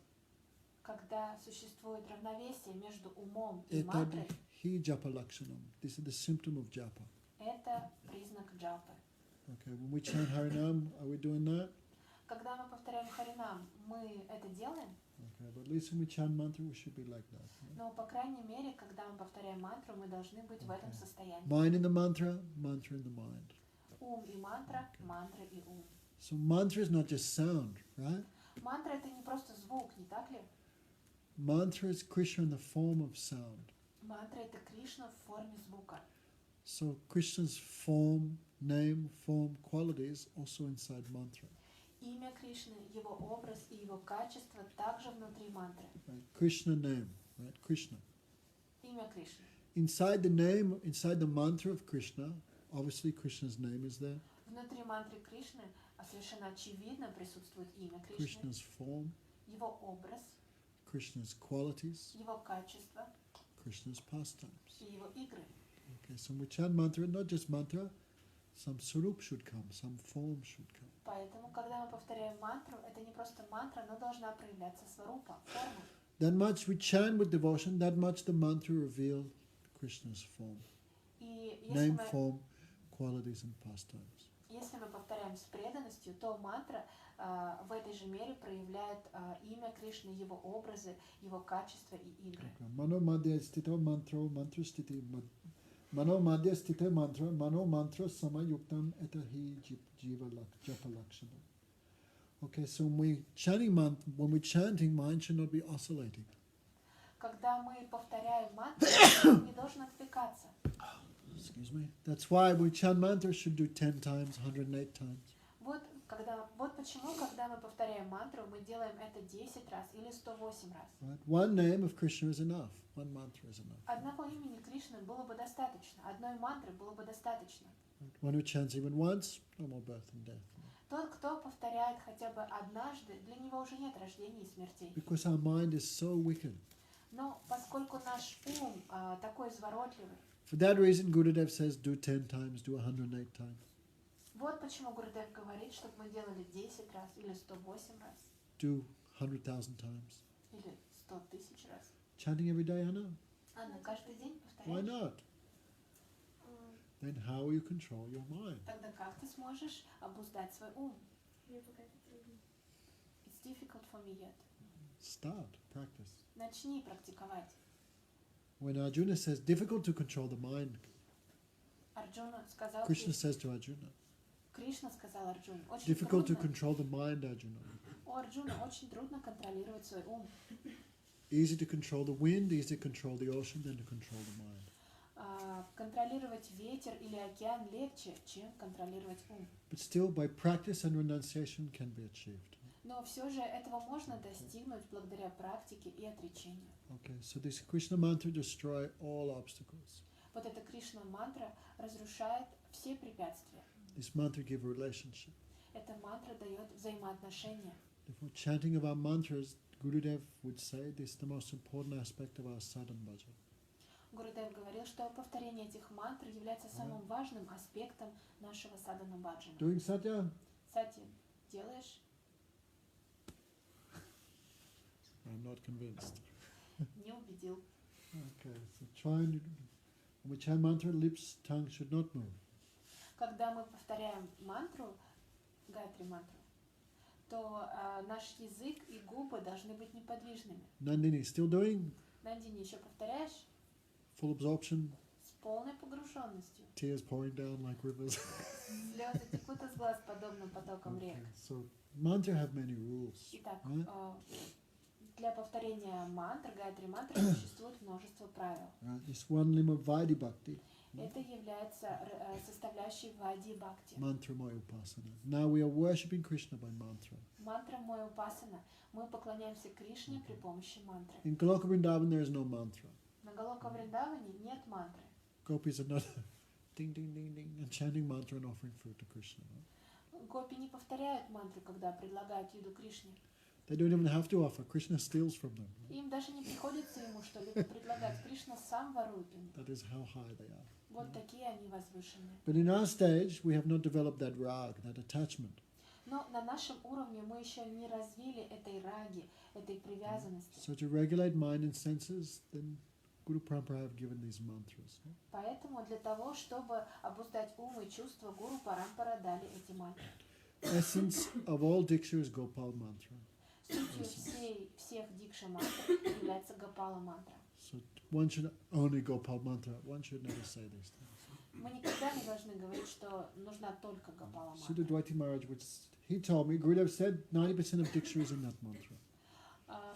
Когда существует равновесие между умом и etad мантрой, hi japalakshanam. This is the symptom of japa. это признак джапы. Okay, when we chant Hare Rama, are we doing that? Когда мы повторяем Харинам, мы это делаем, Okay, but at least when we chant mantra, we should be like that. но, по крайней мере, когда мы повторяем мантру, мы должны быть в этом состоянии. Mind in the mantra, mantra in the mind. Ум и мантра, мантра и ум. So mantra is not just sound, right? Мантра — это не просто звук, не так ли? Mantra is Krishna in the form of sound. Мантра — это Кришна в форме звука. So Krishna's form, name, form, qualities also inside mantra. Имя Кришны, его образ и его качество также внутри мантры. Right? Krishna name, right? Krishna. Имя Кришны. Inside the name, inside the mantra of Krishna, obviously Krishna's name is there. Внутри мантры Кришны совершенно очевидно присутствует имя Кришны, Krishna's form, его образ, Krishna's qualities, его качества Krishna's pastimes. и его игры. Okay, so when we chant mantra, not just mantra, some surup should come, some form should come. Поэтому, когда мы повторяем мантру, это не просто мантра, но должна проявляться сварупа, форма. That much we chant with devotion, that much the mantra reveal Krishna's form, И name, form, qualities and pastimes. если мы повторяем с преданностью, то мантра в этой же мере проявляет имя Кришны, его образы, его качества и игры. Mano madhya stita mantra, mantra stiti mano madhya stita mantra, mano mantra samayuktam etahi jiva japa lakshana. Okay, so when we're chanting, mind should not be oscillating. Когда мы повторяем мантру, не должен отвлекаться. Excuse me. That's why we chant mantra should do 10 times, 108 times. Вот почему, когда мы повторяем мантру, мы делаем это 10 раз или 108 раз. Right? One name of Krishna is enough. One mantra is enough. Одного имени Кришны было бы достаточно, одной мантры было бы достаточно. Right? One who chants even once, no more birth and death. Тот, кто повторяет хотя бы однажды, для него уже нет рождения и смертей. Because our mind is so wicked. Но поскольку наш ум такой изворотливый, For that reason, Gurudev says, do 10 times, do 108 times. вот почему Гурудев говорит, чтобы мы делали 10 раз или 108 раз, Do 100,000 times. или 100 тысяч раз. Chanting every day, Anna? Анна, каждый день Why повторяешь? not? Then how will you control your mind? Тогда как ты сможешь обуздать свой ум? It's difficult for me yet. Start, practice. Начни практиковать. When Arjuna says, difficult to control the mind, Арджуна сказал, Krishna says to Arjuna, Кришна сказал Арджуне, очень difficult to трудно, control the mind, Arjuna. у Арджуна очень трудно контролировать свой ум. Easy to control the wind, easy to control the ocean than to control the mind. Контролировать ветер или океан легче, чем контролировать ум. But still, by practice and renunciation can be achieved. Но все же этого можно достигнуть благодаря практике и отречению. Okay, so this Krishna mantra destroy all obstacles. Вот эта Кришна мантра разрушает все препятствия. This mantra give relationship. Эта мантра дает взаимоотношения. Therefore, chanting of our mantras, Gurudev would say, this is the most important aspect of our sadhana bhajan. Гурудев говорил, что повторение этих мантр является самым важным аспектом нашего садхана баджана. Doing satya? Кстати, делаешь? I'm not convinced. Не убедил. Okay, so try and when we chant mantra, lips, tongue should not move. Когда мы повторяем мантру, гайатри мантру, то наш язык и губы должны быть неподвижными. Nandini, still doing? Нандини, еще повторяешь? Full absorption, С полной погруженностью. tears pouring down like rivers. Слезы текут из глаз подобным потоком рек. So mantra have many rules. Итак, Right? для повторения мантр, гайатри мантры, существует множество правил. Right? This one limb of Vaidhi Bhakti, Это является составляющей вади бхакти. mantra moya upasana. Now we are worshipping Krishna by mantra. Мантра мой упасана. Мы поклоняемся Кришне при помощи мантры. In Goloka Vrindavan there is no mantra. На Галока Вриндаване нет мантры. Gopis are not ding ding ding ding and chanting mantra and offering food to Krishna. Right? Гопи не повторяют мантру, когда предлагают еду Кришне. They don't even have to offer. Krishna steals from them. Им даже не приходится ему что-либо предлагать. Кришна сам ворует им. That is how high they are. Вот такие они возвышенные. But in our stage, we have not developed that rag, that attachment. Но на нашем уровне мы еще не развили этой раги, этой привязанности. So to regulate mind and senses, then Guru Parampara have given these mantras. Поэтому для того, чтобы обуздать ум и чувства, Гуру Парампара дали эти мантры. Essence of all diksha is Gopal mantra. Сутью всех дикша мантр является Гопала мантра. So one should only Gopal mantra. One should never say these things. Мы никогда не должны говорить, что нужна только Гопала Sudha мантра. Dwaiti Maharaj, he told me, Gurudev said 90% of diksha is in that mantra.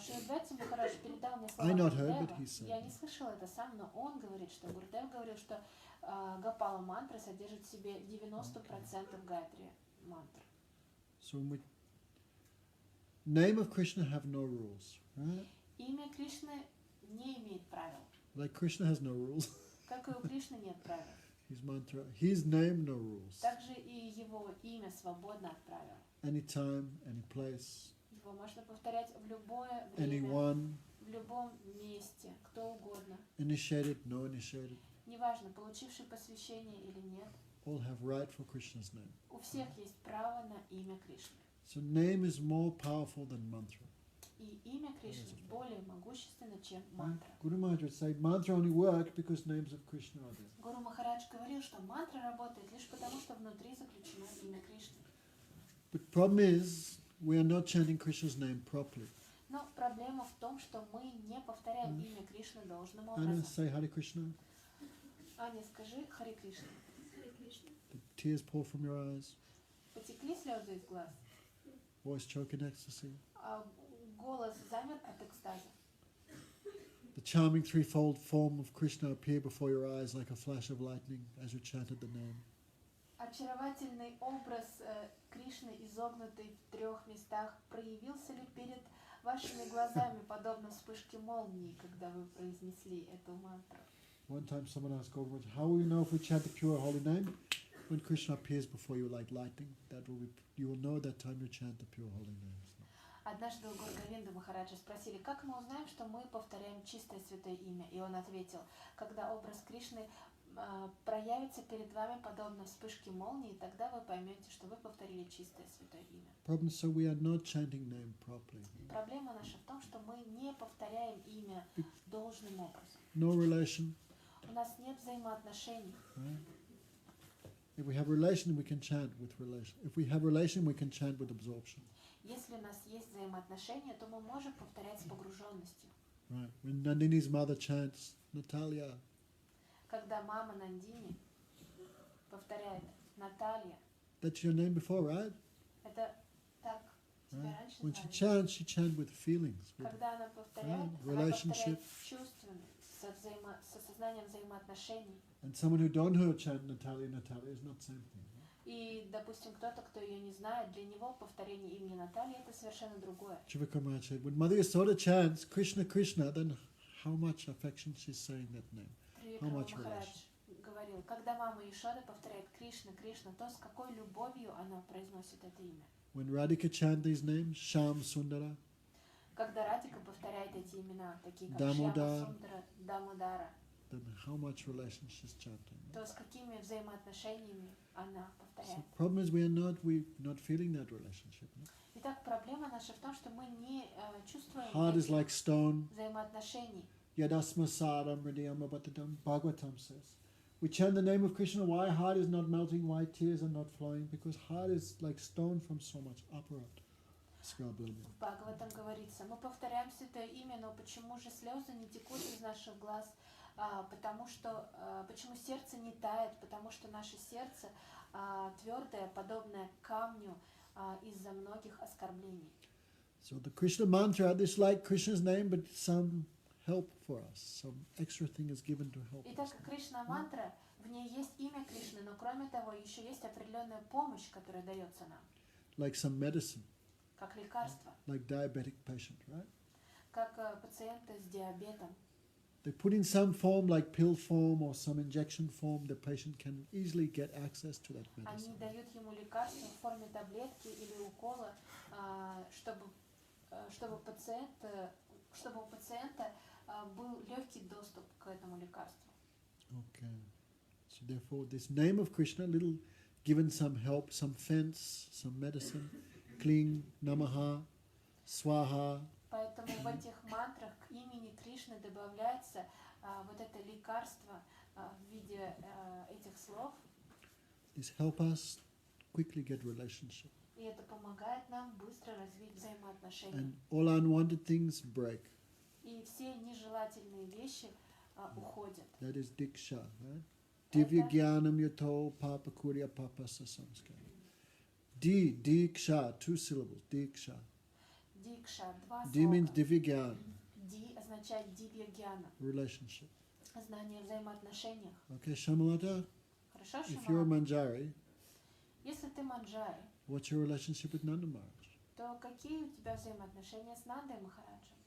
Шридвати Махарадж передал мне I слова not heard, but Гурудева. he said. Я не слышала это сам, но он говорит, что Гурудев говорил, что Гопала мантра содержит в себе 90% гайатри мантр. So name of Krishna have no rules, right? Имя Кришны не имеет правил. Like Krishna has no rules. Как и у Кришны нет правил. His mantra, his name, no rules. Также и его имя свободно от правил. Any time, any place. Его Его можно повторять в любое время, anyone, в любом месте, кто угодно. initiated, no initiated, Неважно, получивший посвящение или нет, all have right for Krishna's name. у всех есть право на имя Кришны. So name is more powerful than mantra. И имя Кришны более могущественно, чем мантра. Guru Maharaj would say mantra only work because names of Krishna are there. Гуру Махарадж говорил, что мантра работает лишь потому, что внутри заключено имя Кришны. But problem is, we are not chanting Krishna's name properly. Но проблема в том, что мы не повторяем имя Кришны должным Anna, образом. say Hare Krishna. Аня, скажи Харе Кришна. The tears pour from your eyes. Потекли слезы из глаз, Voice choke in ecstasy. а голос замер от экстаза. The charming threefold form of Krishna appeared before your eyes like a flash of lightning as you chanted the name. Очаровательный образ Кришны, изогнутый в 3 местах, проявился ли перед вашими глазами, подобно вспышке молнии, когда вы произнесли эту мантру? One time someone asked Guru, how will you know if we chant the pure holy name? When Krishna appears before you like lightning, you will know that time you chant the pure holy name. Однажды у Гуру Говинды Махараджа спросили, как мы узнаем, что мы повторяем чистое святое имя? И он ответил, когда образ Кришны проявится перед вами подобно вспышке молнии, тогда вы поймете, что вы повторили чистое святое имя. Problem is, so we are not chanting name properly. Проблема наша в том, что мы не повторяем имя должным образом. No relation. У нас нет взаимоотношений. Right? If we have relation, we can chant with relation. If we have relation, we can chant with absorption. Если у нас есть взаимоотношения, то мы можем повторять с погруженностью. Right. When Nandini's mother chants, Natalia, Когда мама Нандини повторяет Наталья, that's your name before, right? это так тебя Right. раньше When she звали. chants, she chants with feelings. With, Когда она повторяет, Right. она Relationship. повторяет чувствами, с осознанием взаимоотношений. and someone who don't hear chant Natalia, Natalia is not same thing. И, допустим, кто-то, кто ее не знает, для него повторение имени Натальи это совершенно другое. Chivaka Maharaj said, when Mother Yasoda chants Krishna, Krishna, then how much affection she's saying that name. How much Махарадж relation? говорил, когда мама Ешода повторяет Кришна, Кришна, то с какой любовью она произносит это имя. When Radhika chant these names, Sham Sundara, Когда Радика повторяет эти имена, такие как Дамодар. Шьяма Сундара, Дамодара, then how much relation she's chanting. то с какими взаимоотношениями она So повторяет. the problem is we're not feeling that relationship. No? Итак, проблема наша в том, что мы не чувствуем Heart is этих like stone. взаимоотношений. Yadasma sadam hridayam abhatadam. Bhagavatam says. We chant the name of Krishna. Why heart is not melting? Why tears are not flowing? Because heart is like stone from so much aparat. В Бхагаватам говорится, мы повторяем святое имя, но почему же слезы не текут из наших глаз? Потому что, почему сердце не тает? Потому что наше сердце твердое, подобное камню из-за многих оскорблений. So the Krishna mantra is like Krishna's name, but some help for us. Some extra thing is given to help Итак, us. Кришна мантра, в ней есть имя Кришны, но кроме того, еще есть определенная помощь, которая дается нам, Like some medicine, как лекарство, like diabetic patient, right? как пациенты с диабетом. They put in some form, like pill form or some injection form, the patient can easily get access to that Они medicine. дают ему лекарство в форме таблетки или укола, чтобы у пациента был легкий доступ к этому лекарству. Okay. So therefore, this name of Krishna, little given some help, some fence, some medicine, kling, namaha, swaha, Поэтому в этих мантрах к имени Кришны добавляется вот это лекарство в виде этих слов, this help us quickly get relationship. и это помогает нам быстро развить взаимоотношения. And all unwanted things break. И все нежелательные вещи уходят. That is diksha, right? Divya jnanam yato papa kurya papa sasamskara. Diksha, 2 syllables, diksha. Дикша, 2 Di means слова. divya jnana, Ди означает дивья гьяна, relationship. знание о взаимоотношениях. Okay, Shamalata, Хорошо, if you're a Шимала? manjari, Если ты манджари, what's your relationship with Nanda Maharaj? то какие у тебя взаимоотношения с Нандой Махараджем?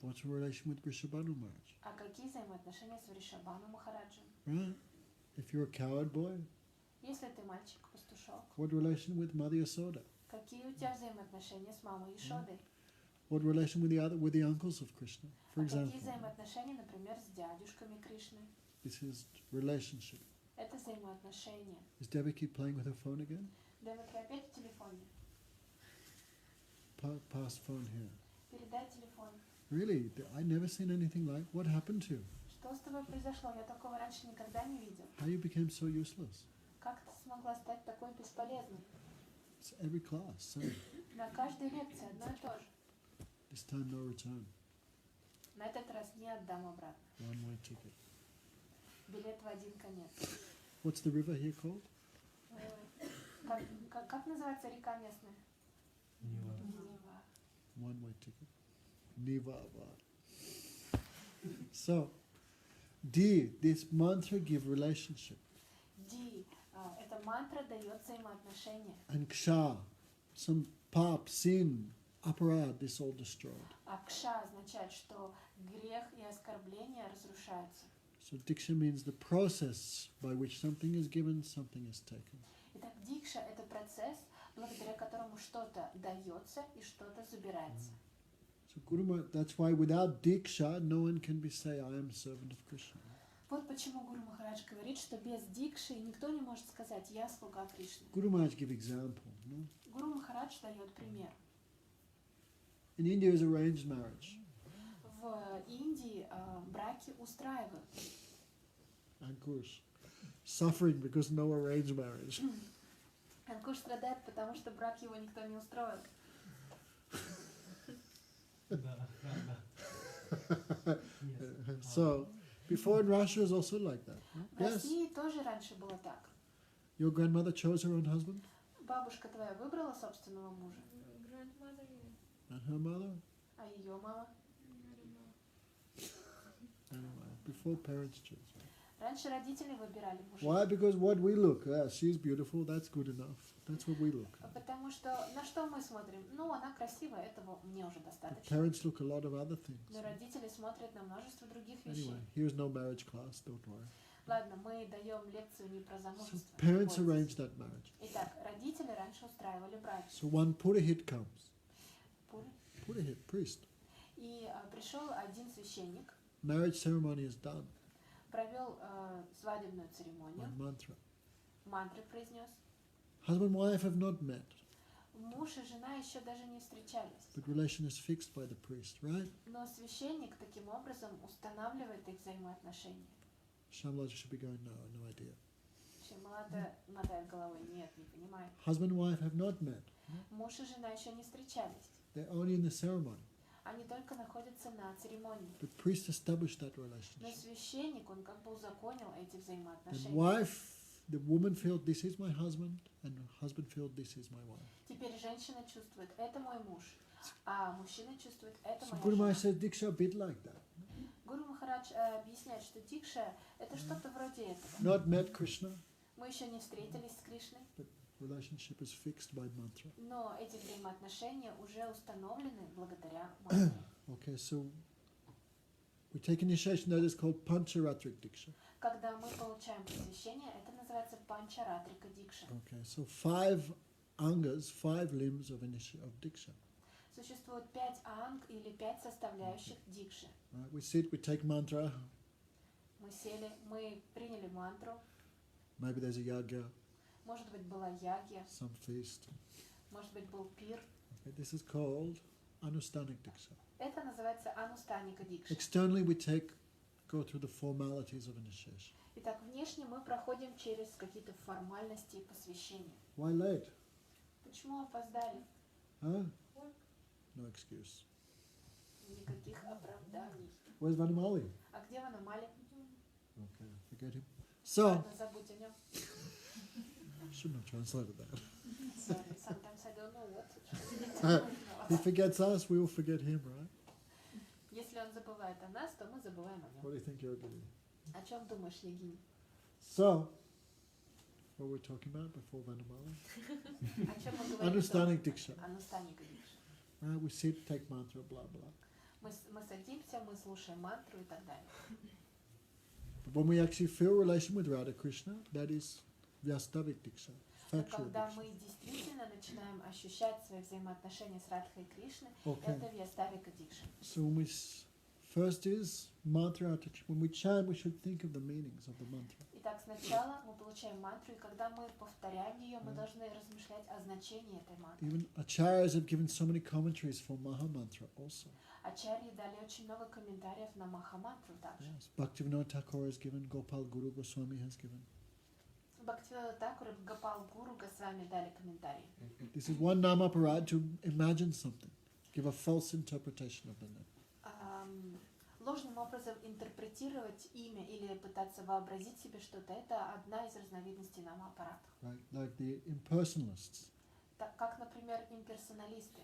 What's your relation with Vrishabhanu Maharaj? А какие взаимоотношения с Вришабхану Махараджем? Right? If you're a coward boy, Если ты мальчик-пастушок, what relation with Mother Yasoda? Какие у тебя взаимоотношения с мамой Ешодой? What relation with the uncles of Krishna, for А какие example? взаимоотношения, например, с дядюшками Кришны? This is relationship. Это взаимоотношения. Is Devaki playing with her phone again? Деваки опять в телефоне. Pass phone here. Передай телефон. Really? I never seen anything like. What happened to you? Что с тобой произошло? Я такого раньше никогда не видел. How you became so useless? Как ты смогла стать такой бесполезной? It's every class. Same. На каждой лекции одно и то же. This time no return. На этот раз не отдам обратно. One-way ticket. Билет в один конец. What's the river here called? Как называется река местная? Нева. One-way ticket. Nivava. So, D, this mantra give relationship. Ди. Эта мантра дает взаимоотношения. And Ksha, some pap, sin, aparad, this all destroyed. А кша означает, что грех и оскорбление разрушаются. So diksha means the process by which something is given, something is taken. Итак, дикша – это процесс, благодаря которому что-то дается и что-то забирается. So Guru Maharaj, that's why without diksha, no one can be say, I am servant of Krishna. Вот почему Гуру Махарадж говорит, что без дикши никто не может сказать «я слуга Кришны». Guru Maharaj give example. No? Гуру Махарадж дает пример. In India is arranged marriage. В Индии браки устраивают. Ankush, suffering because no arranged marriage. Анкуш страдает, потому что брак его никто не устроил. So, before in Russia is also like that. No? В России тоже раньше было так. Your grandmother chose her own husband? Бабушка твоя выбрала собственного мужа, And her mother? а ее мама? Anyway, before parents choose. Раньше родители выбирали мужа. Why? Because what we look, she's beautiful, that's good enough. That's what we look at. Потому что на что мы смотрим? Ну, она красивая, этого мне уже But достаточно. parents look a lot of other things. Но родители смотрят на множество других вещей. Anyway, here's no marriage class, don't worry. Ладно, мы даем лекцию не про So замужество. parents не бойтесь. arranged that marriage. Итак, родители раньше устраивали браки. So one Purahit comes. Пуры. Purahit, priest. И пришел один священник, Marriage ceremony is done. провел свадебную церемонию, One mantra. мантры произнес. Husband and wife have not met, Муж и жена еще даже не встречались. but relation is fixed by the priest, right? Но священник таким образом устанавливает их взаимоотношения. Shamlaji should be going, no idea. Шималата мотает головой, нет, не понимает. Husband and wife have not met. Муж и жена еще не встречались. They're only in the ceremony. Они только находятся на церемонии. The priest established that Но relationship. священник, он как бы узаконил эти And взаимоотношения. wife, the woman felt this is my husband, and husband felt this is my wife. Теперь женщина чувствует, это мой муж, а мужчина чувствует, это So моя Guru Maharaj жена. says Diksha a bit like that. Гуру Махарадж объясняет, что дикша – это что-то вроде этого. Not met Krishna, Мы еще не встретились с Кришной, relationship is fixed by mantra. но эти взаимоотношения уже установлены благодаря мантре. Okay, so we take initiation that is called Pancharatrik Diksha. Когда мы получаем посвящение, это называется панчаратрика дикша. Okay, so 5 angas, 5 limbs of Diksha. Существует 5 анг или 5 составляющих дикши. Right? We sit, we take mantra. Мы сели, мы приняли мантру, Maybe there's a yagya, может быть была ягья, some feast. может быть был пир. Okay, this is called Anustanik Diksha. Это называется анустаника дикша. Externally, we go through the formalities of initiation. Итак, внешне мы проходим через какие-то формальности посвящения. Why late? Почему опоздали? Huh? No excuse. Никаких оправданий. Where's Vanamali? А где Ванамали? Okay, forget him. So, Ладно, забудь о нем. shouldn't have translated that. Sorry, sometimes I don't know what to He forgets us, we will forget him, right? Если он забывает о нас, то мы забываем о What нем. do you think you're doing? О чем думаешь, Егинь? So, what were we talking about before Vanamali? О чем мы говорим? Anustanik Diksha. Анустаника дикша. Right? We sit, take mantra, blah, blah. Мы садимся, мы слушаем мантру и так далее. But when we actually feel relation with Radha Krishna, that is Vyastavik Diksha. Factual Когда addiction. мы действительно начинаем ощущать свои взаимоотношения с Радхой и Кришной, Okay. это viastavic addiction. So when first is mantra. When we chant, we should think of the meanings of the mantra. Итак, сначала мы получаем мантру, и когда мы повторяем ее, мы должны размышлять о значении этой мантры. Even acharyas have given so many commentaries for Maha Mantra also. Ачарьи дали очень много комментариев на Маха-мантру также. Yes. Bhaktivinoda Thakur has given, Gopal Guru Goswami has given. Бхактивинода Такур и Гопал Гуру Госвами дали комментарии. This is one namaparad to imagine something, give a false interpretation of the name. Ложным образом интерпретировать имя или пытаться вообразить себе что-то, это одна из разновидностей намапаратов. Right? Like the impersonalists, Так как, например, имперсоналисты,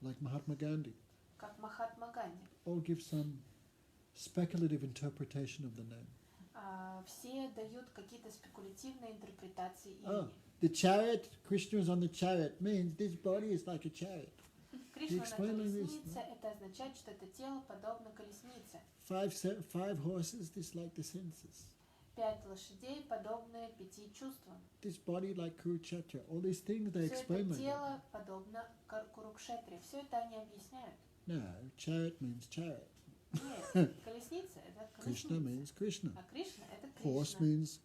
like Mahatma Gandhi, как Махатма Ганди. all give some speculative interpretation of the name. Все дают какие-то спекулятивные интерпретации имени. The chariot, Krishna is on the chariot, means this body is like a chariot. Кришна на explain like this, колеснице, это означает, что это тело подобно колеснице. Five horses, this like the senses. 5 лошадей подобны 5 чувствам. This body like Kurukshetra. All these things they Все explain это like that. тело подобно Курукшетре. Все это они объясняют. No, chariot means chariot. Нет, колесница это Krishna колесница. means Krishna. А Кришна это Horse Кришна. means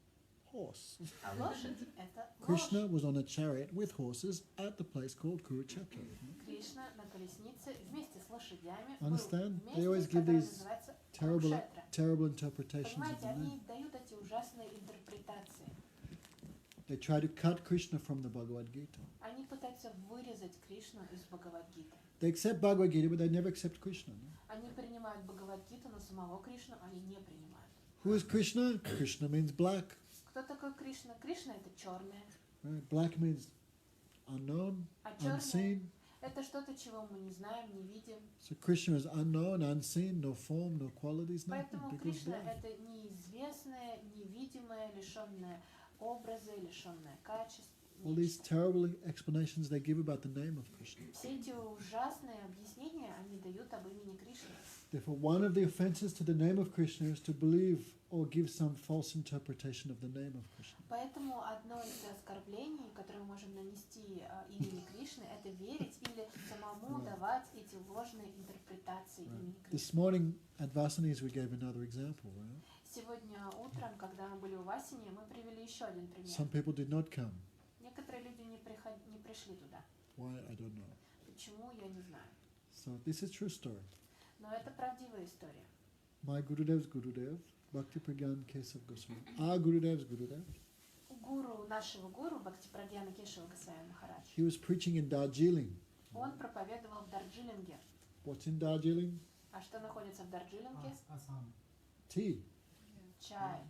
horse. А лошадь это Krishna лошадь. was on a chariot with horses at the place called Kurukshetra. Кришна на колеснице вместе с лошадями Understand? был в They always месте, give которое these называется Terrible, Курукшетра. terrible interpretations of Понимаете, the они name. дают эти ужасные интерпретации. They try to cut Krishna from the Bhagavad Gita. Они пытаются вырезать Кришну из Бхагавад-гиты. They accept Bhagavad Gita, but they never accept Krishna. No? Они принимают Бхагавад-гиту, но самого Кришну они не принимают. Who is Krishna? Krishna means black. Кто такой Кришна? Кришна это черное, Right? Black means unknown, а черное unseen. это что-то, чего мы не знаем, не видим. So Krishna is unknown, unseen, no form, no qualities, nothing. Поэтому Because Кришна black. это неизвестное, невидимое, лишенное образа, лишенное качеств. All these нечто. terrible explanations they give about the name of Krishna. Все эти ужасные объяснения они дают об имени Кришны. Therefore, one of the offenses to the name of Krishna is to believe or give some false interpretation of the name of Krishna. Поэтому одно из оскорблений, которое мы можем нанести имени Кришны, это верить или самому давать эти ложные интерпретации имени Кришны. This morning at Vasanis we gave another example, right? Сегодня утром, когда мы были у Васини, мы привели еще один пример. Some people did not come. Некоторые люди не пришли туда. Why? I don't know. Почему, я не знаю. So this is true story. Но это правдивая история. My Gurudev's Gurudev, Bhakti Pragyan Kesav Goswami. Our Gurudev's Gurudev. Гуру, нашего гуру, Бхактипрадьяна Кешава Госвами Махарадж, He was preaching in Darjeeling. он проповедовал в Дарджилинге. What's in Darjeeling? А что находится в Дарджилинге? Tea. Чай.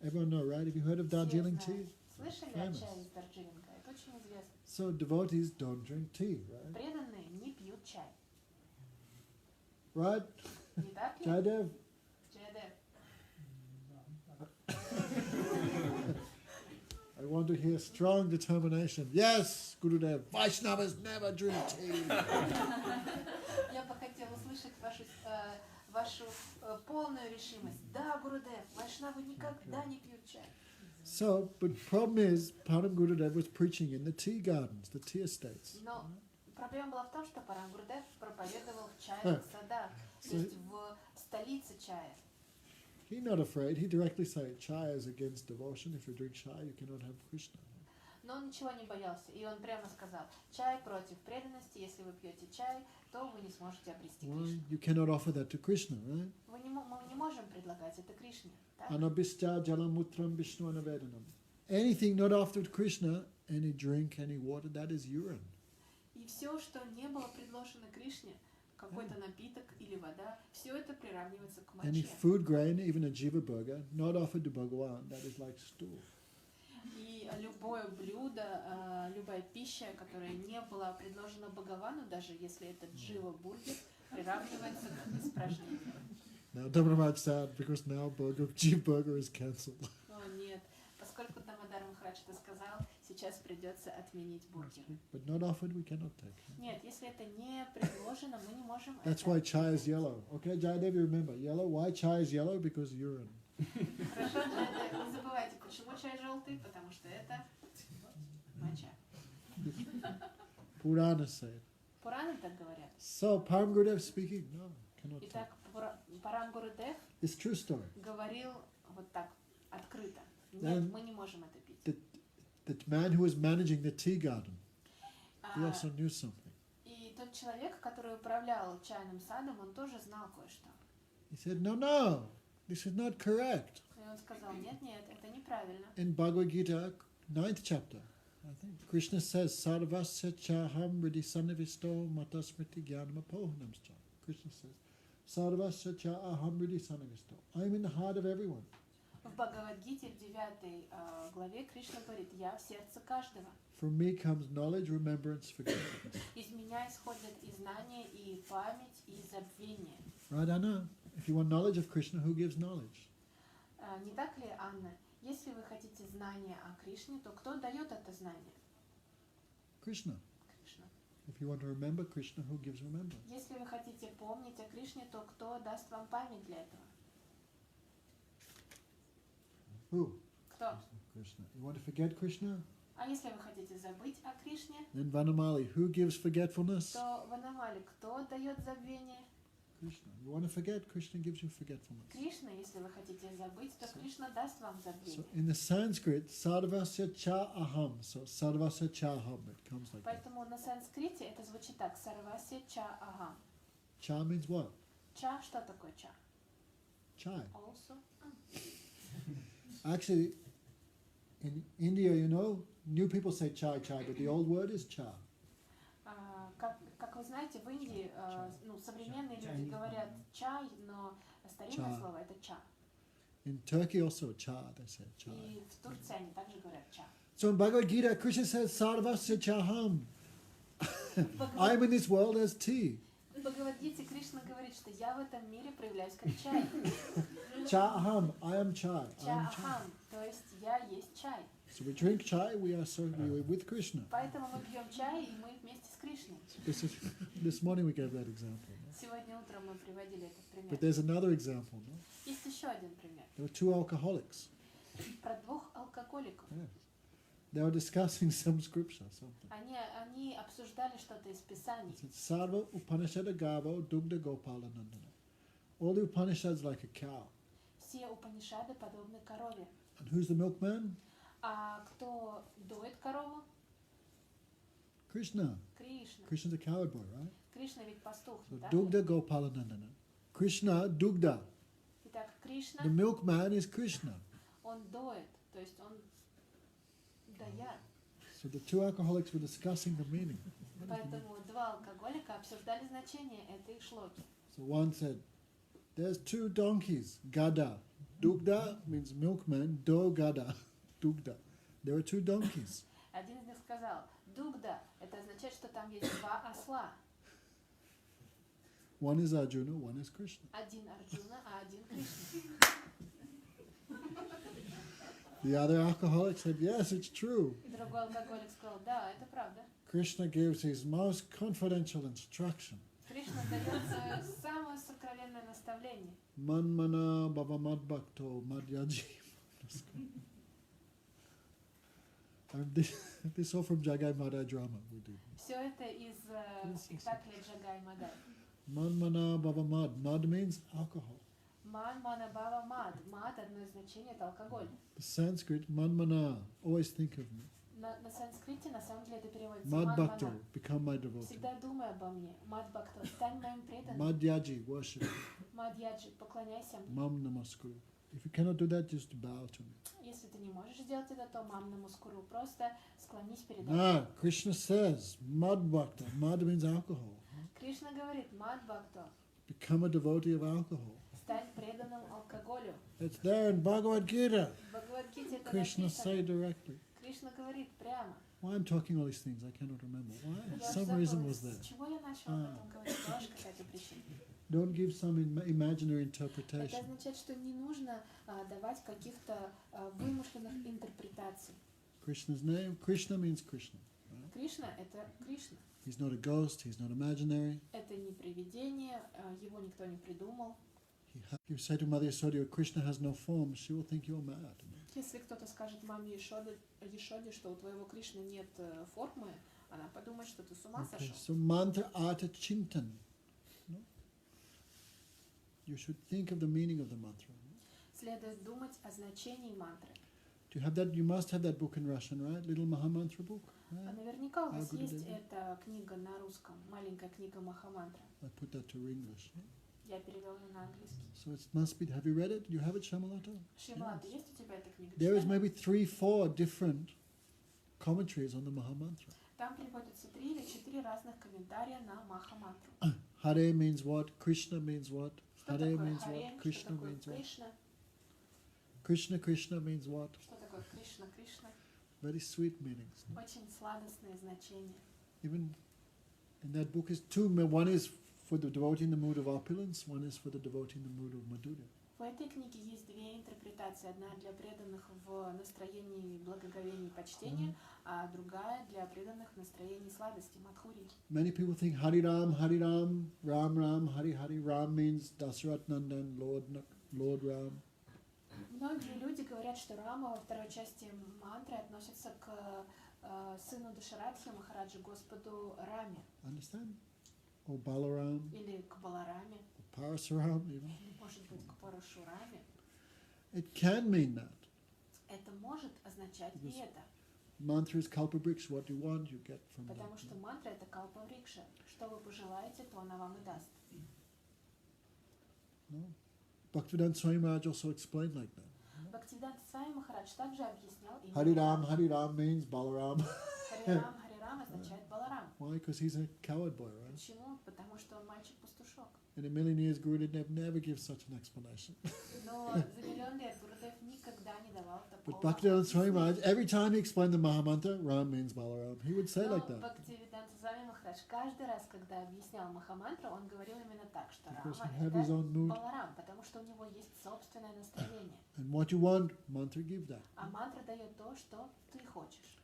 Everyone know, right? Have you heard of Darjeeling Все tea? знают. Слышали о Famous. чае из Дарджилинга? Это очень известно. So devotees don't drink tea, right? Преданные не пьют чай. Right? Не так ли? Jaidev? Джайадев. I want to hear strong determination. Yes, Gurudev, Vaishnavas never drink tea. Я бы хотела услышать вашу полную решимость. Да, Гурудев, вайшнавы никогда не пьют чай. So, but problem is, Param Gurudev was preaching in the tea gardens, the tea estates. Но проблема была в том, что Парам Гурудев проповедовал в чайных садах, то есть в столице чая. He not afraid. He directly said, chai is against devotion. If you drink chai, you cannot have Krishna. Но он ничего не боялся, и он прямо сказал: чай против преданности, если вы пьете чай, то вы не сможете обрести Why? Кришну. You cannot offer that to Krishna, right? Мы не можем предлагать это Кришне. Так? Anabhistya jalamutram vishnu anavedanam. Anything not offered to Krishna, any drink, any water, that is urine. И все, что не было предложено Кришне, какой-то напиток или вода, все это приравнивается к Any моче. food grain, even a jiva burger, not offered to Bhagavan, that is like stool. И любое блюдо, любая пища, которая не была предложена Бхагавану, даже если это джива-бургер, приравнивается к испражнению. Now, Dhammaraj sad because now jiva burger is cancelled. О, нет. Поскольку Дамодар Махарадж это сказал, сейчас придется отменить бургер. But not offered, we cannot take. Нет, если это не предложено, мы не можем That's это why chai is взять. yellow. Okay, Jayadev, you remember. Yellow. Why chai is yellow? Because urine. Хорошо, Джайадев, не забывайте, почему чай желтый, потому что это Моча. Purana say it. Пураны так говорят. So, Param Gurudev speaking? No, cannot talk. Итак, Парам Гурудев It's true story. говорил вот так, открыто. Нет, Then мы не можем это пить. The man who was managing the tea garden, he also knew something. И тот человек, который управлял чайным садом, он тоже знал кое-что. He said, no, this is not correct. И он сказал, нет, это неправильно. In Bhagavad Gita, 9th chapter, I think, Krishna says, Sarvasya chaham riddhi sannivisto matasmriti jnanam apohanamscha. Krishna says, Sarvasya chaham riddhi sannivisto. I am in the heart of everyone. В Бхагавад-гите, в 9 главе, Кришна говорит, я в сердце каждого. From me comes knowledge, remembrance, forgetfulness. Из меня исходят и знания, и память, и забвение. Right, Anna? If you want knowledge of Krishna, who gives knowledge? Не так ли, Анна? Если вы хотите знания о Кришне, то кто дает это знание? Krishna. Кришна. If you want to remember Krishna, who gives remembrance? Если вы хотите помнить о Кришне, то кто даст вам память для этого? Who? Кто? Krishna. You want to forget Krishna? А если вы хотите забыть о Кришне, Then Vanamali, who gives forgetfulness? то в Анамале кто дает забвение? Krishna. You want to forget, Krishna gives you forgetfulness. Кришна. Если вы хотите забыть, то Кришна даст вам So забвение. in the Sanskrit, sarvasya cha aham. So sarvasya cha aham, it comes like that. Поэтому на санскрите это звучит так. Сарваси ча агам. Cha means what? Ча, что такое ча? Chai. Also. Actually, in India, you know, new people say chai, but the old word is cha. Как вы знаете, в Индии современные люди говорят чай, но старинное слово это ча. In Turkey also cha, they say chai. И в Турции они также говорят ча. So in Bhagavad Gita, Krishna says, sarvasya chaham. I'm in this world as tea. В Бхагавад-гите Кришна говорит, что я в этом мире проявляюсь как чай. Cha aham, I am chai. I Ча am chai. ахам, то есть я есть чай. So we drink chai, we are with Krishna. Поэтому мы пьем чай, и мы вместе с Кришной. This morning we gave that example. No? Сегодня утром мы приводили этот пример. But there's another example. No? Есть еще один пример. There were two alcoholics. Про двух алкоголиков. Yeah. They were discussing some scripture, something. Они обсуждали что-то из Писаний. It said, Sarva Upanishada Gavo Dugda Gopala Nandana. All the Upanishads like a cow. Все Упанишады подобны корове. And who's the milkman? А кто доит корову? Krishna. Кришна. Krishna's a coward boy, right? Кришна ведь пастух. So не так ли? Dugda Gopala Nandana. Krishna Dugda. Итак, Кришна, The milkman is Krishna. он доет, то есть он дает. So the two alcoholics were discussing the meaning. Поэтому два алкоголика обсуждали значение этой шлоки. So one said, there's two donkeys, Gada. Dugda means milkman, Do Gada. Dugda. There are two donkeys. Один из них сказал, дугда, это означает, что там есть два осла. One is Arjuna, one is Krishna. Один Арджуна, а один Кришна. The other alcoholic said, yes, it's true. Другой алкоголик сказал, да, это правда. Krishna gives his most confidential instruction. Кришна дает свое самое сокровенное наставление. Manmana bhavamad bhakto madhyaji. This all from Jagai Madhai drama we do. Все это из спектакля Джагай Мадай. Manmana bhavamad. Mad means alcohol. Ман, мана, бава, мад. Мад, одно из значений, это алкоголь. The Sanskrit, manmana, always think of me. На санскрите, на самом деле, это переводится Mad ман, bhakto, мана. become my devotee. Всегда думай обо мне. Мад бхакто, стань моим преданным. Madhyaji, worship. Мадьяджи, поклоняйся мне. Mam namaskuru. If you cannot do that, just bow to me. Если ты не можешь сделать это, то мам намускуру. Просто склонись передо мной. Ah, Krishna says, mad bhakta. Mad means alcohol. Кришна говорит, мад бхакто, Become a devotee of alcohol. стань преданным алкоголю. It's there in Bhagavad Gita. В Бхагавад-гите это Krishna say написано. directly. Кришна говорит прямо. Why I'm talking all these things, I cannot remember. Why? Я Some забыла, reason was there. с чего я начала об этом говорить? Тоже какая-то причина. Don't give some imaginary Это interpretation. означает, что не нужно давать каких-то вымышленных интерпретаций. Krishna's name, Krishna means Krishna. Right? Кришна — это Кришна. He's not a ghost, he's not imaginary. Это не привидение, его никто не придумал. You say to Mother Yasodhya, Krishna has no form, she will think you're mad. Если кто-то скажет маме Ешоде, что у твоего Кришны нет формы, она подумает, что ты с ума Okay, сошел. so mantra artha chintan. No? You should think of the meaning of the mantra. Следует думать о значении мантры. Do you have that? You must have that book in Russian, right? Little Maha Mantra book. А Right? наверняка у вас Gurudev. есть эта книга на русском, маленькая книга Махамантра. I put that to English. No? Я перевел ее на английский. So it must be. Have you read it? You have it, Shamalata? Шималата, есть у тебя эта книга? There is Читала? maybe 3-4 different commentaries on the Maha Mantra. Там приводятся 3 или 4 разных комментария на Махамантру. Hare means what? Krishna means what? Что Hare такое means Харе? what? Что Krishna такое means what? Кришна? Krishna Krishna means what? Что такое Кришна? Кришна? Very sweet meanings. No? Очень сладостные значения. Even in that book is two. One is for the devotee in the mood of opulence. One is for the devotee in the mood of Madhurya. В этой книге есть 2 интерпретации. Одна для преданных в настроении благоговения и почтения, а другая для преданных в настроении сладости, Мадхурии. Many people think Hare Ram, Ram Ram, Hare Hare. Ram means Dasharat Nandan, Lord Ram. Многие люди говорят, что Рама во второй части мантры относится к сыну Дашаратхи Махараджи, Господу Раме, Understand? Or Balaram, или к Балараме, or Parasuram even. или, может быть, к Парашураме. It can mean that. Это может означать и это, Mantra is kalpa vriksa. What you want, you get from потому that. что мантра — это калпа врикша. Что вы пожелаете, то она вам и даст. No? Bhaktivedanta Swami Maharaj also explained like that. Бхактивиданта Свами Махарадж также объяснял Hare именно Ram means Balaram. Харе Рам означает Баларам. Why? Because he's a coward boy, right? Почему? Потому что он мальчик-пастушок. In a million years, Gurudev never gives such an explanation. Но за миллион лет Гурудев никогда не давал But такого Bhaktivedanta Swami Maharaj, объяснения. every time he explained the Maha Mantra, Ram means Balaram. He would say Но like that. Бхактивиданта Свами Махарадж каждый раз, когда объяснял Махамантру, он говорил именно так, что Because Рама he had his own это mood. Баларам, потому что у него есть собственное настроение. And what you want, mantra give that. А мантра дает то, что ты хочешь.